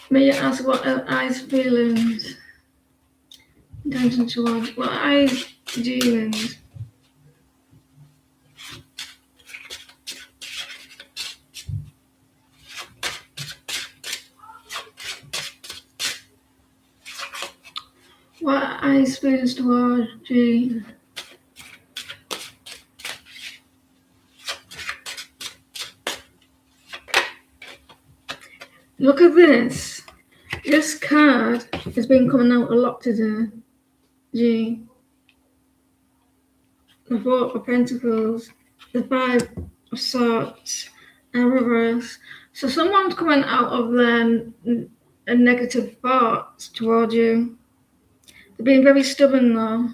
[SPEAKER 1] May I ask what her eyes feelings? Intention towards what eyes dealings? What eyes feelings towards Jean? Look at this. This card has been coming out a lot today. Jean. The 4 of Pentacles, the 5 of Swords, and reverse. So someone's coming out of their negative thoughts towards you. They're being very stubborn though.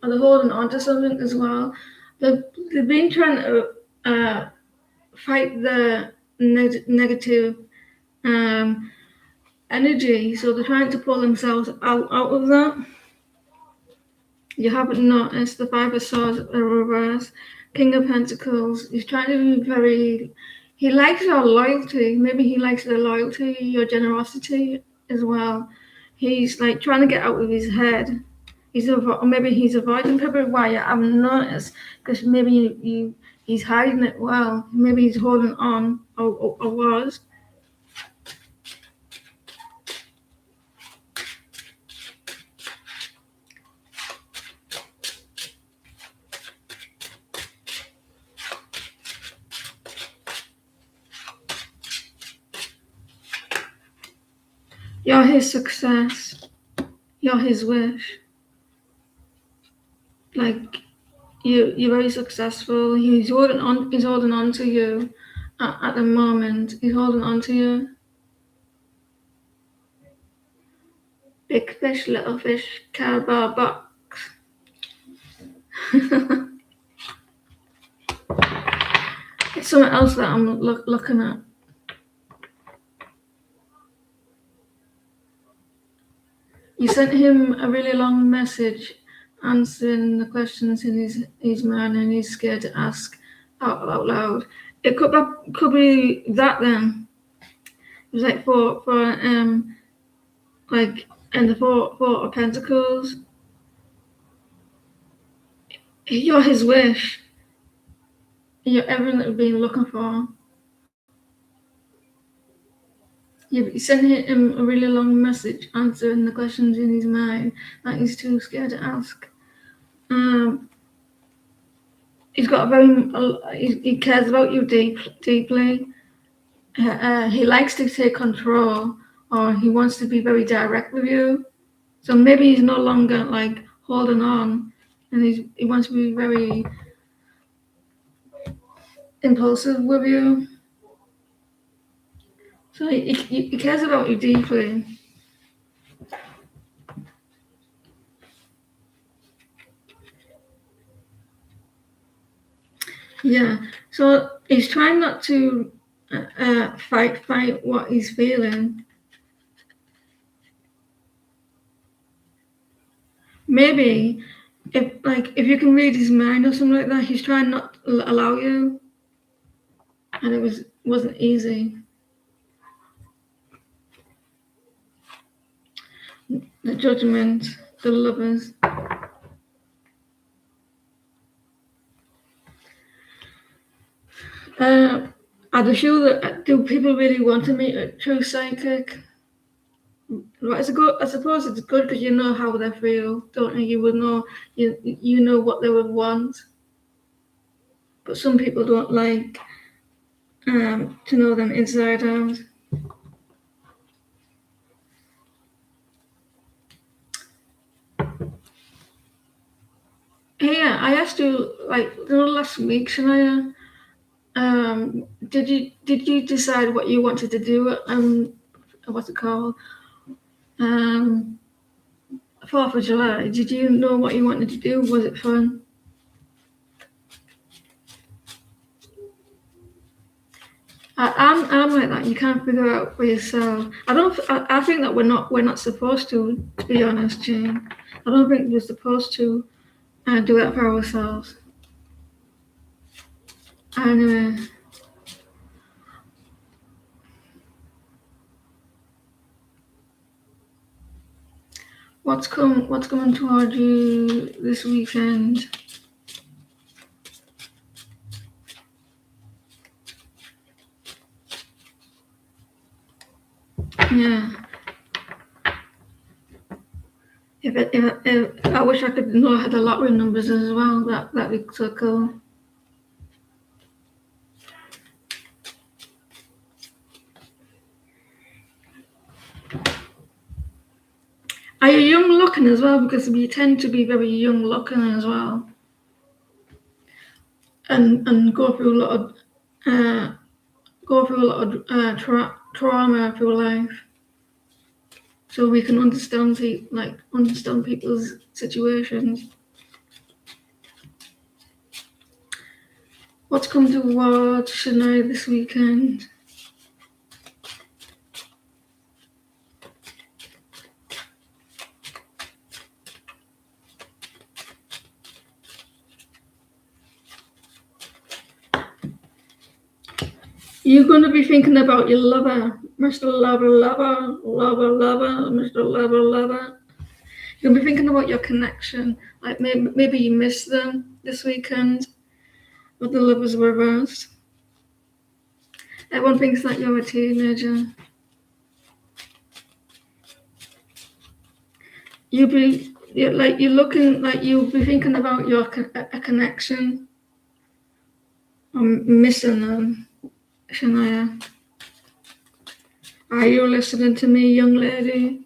[SPEAKER 1] Or they're holding on to something as well. They've been trying to fight the negative energy, so they're trying to pull themselves out of that. You haven't noticed the 5 of Swords are reverse. King of Pentacles. He's trying to be very. He likes your loyalty. Maybe he likes the loyalty, your generosity as well. He's like trying to get out of his head. Or maybe he's avoiding people. Why I haven't noticed, because maybe he's hiding it well. Maybe he's holding on or was. You're his success. You're his wish. Like you're very successful. He's holding on to you at the moment. He's holding on to you. Big fish, little fish, cardboard box. It's something else that I'm looking at. You sent him a really long message answering the questions in his mind, and he's scared to ask out loud. It could be that then. It was like for like and the 4 of Pentacles. You're his wish. You're everything that we've been looking for. You sent him a really long message answering the questions in his mind that he's too scared to ask. He's got he cares about you deeply. He likes to take control, or he wants to be very direct with you. So maybe he's no longer like holding on, and he wants to be very impulsive with you. So he cares about you deeply. Yeah. So he's trying not to fight what he's feeling. Maybe if you can read his mind or something like that, he's trying not to allow you, and it wasn't easy. The Judgment, the Lovers. Are they sure that do people really want to meet a true psychic? Right, it's good. I suppose it's good because you know how they feel, don't you? You would know you know what they would want. But some people don't like to know them inside out. Yeah, I asked you like last week, Shania. Did you decide what you wanted to do? What's it called? Um, 4th of July. Did you know what you wanted to do? Was it fun? I'm like that. You can't figure out for yourself. I don't. I think that we're not supposed to be honest, Jane. I don't think we're supposed to do that for ourselves. Anyway, what's coming toward you this weekend? Yeah. If I wish I could know I had the lottery numbers as well. That'd be so cool. Are you young looking as well? Because we tend to be very young looking as well, and go through a lot of trauma through life, so we can understand people's situations. What's coming towards Shania this weekend? You're going to be thinking about your lover, Mr. Lover, Mr. Lover. You'll be thinking about your connection. Like maybe you missed them this weekend, but the love was reversed. Everyone thinks that you're a teenager. You'll be you'll be thinking about a connection. I'm missing them, Shania. Are you listening to me, young lady?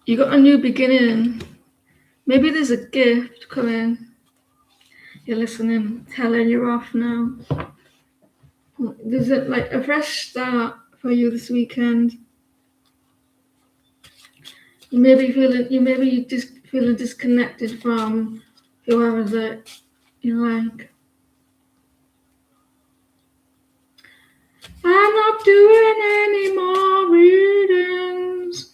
[SPEAKER 1] You got a new beginning. Maybe there's a gift coming. You're listening. Helen, you're off now. There's a fresh start for you this weekend. You may be just feeling disconnected from whoever that you like. I'm not doing any more readings.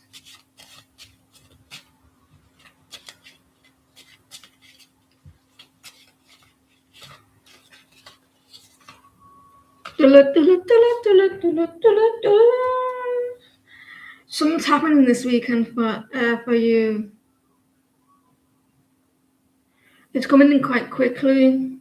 [SPEAKER 1] Something's happening this weekend for you. It's coming in quite quickly,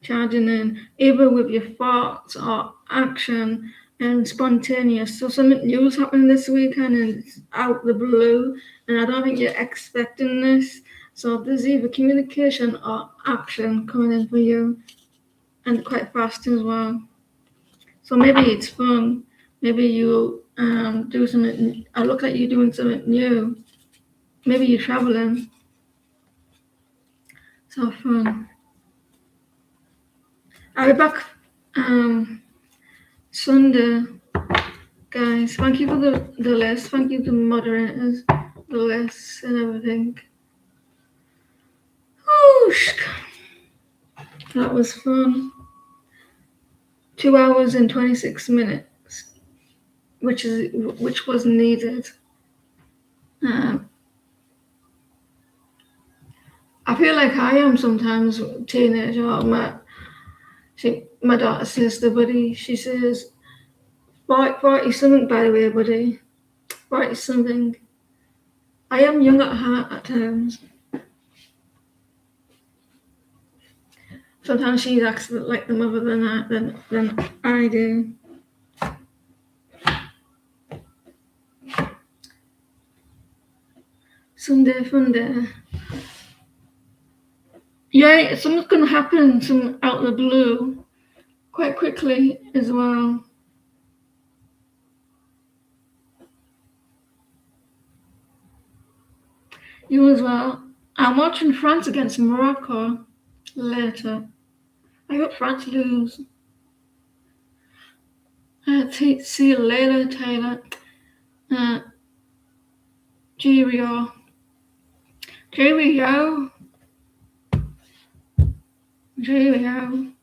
[SPEAKER 1] charging in either with your thoughts or action and spontaneous. So something new's happening this weekend and it's out the blue, and I don't think you're expecting this. So there's either communication or action coming in for you, and quite fast as well. So maybe it's fun. Maybe you do something. I look at you doing something new. Maybe you're traveling. So fun. I'll be back Sunday, guys. Thank you for the list. Thank you to the moderators, the lists and everything. Whoosh. That was fun. 2 hours and 26 minutes, which was needed. I feel like I am sometimes a teenager. My daughter says to Buddy, she says, 40 something, by the way, Buddy. 40 something. I am young at heart at times. Sometimes she acts like the mother than I do. Someday, fun day. Yeah, something's gonna happen, some out of the blue, quite quickly as well. You as well. I'm watching France against Morocco later. I hope France lose. See you later, Taylor. Uh, Cheerio. Cheerio. Cheerio.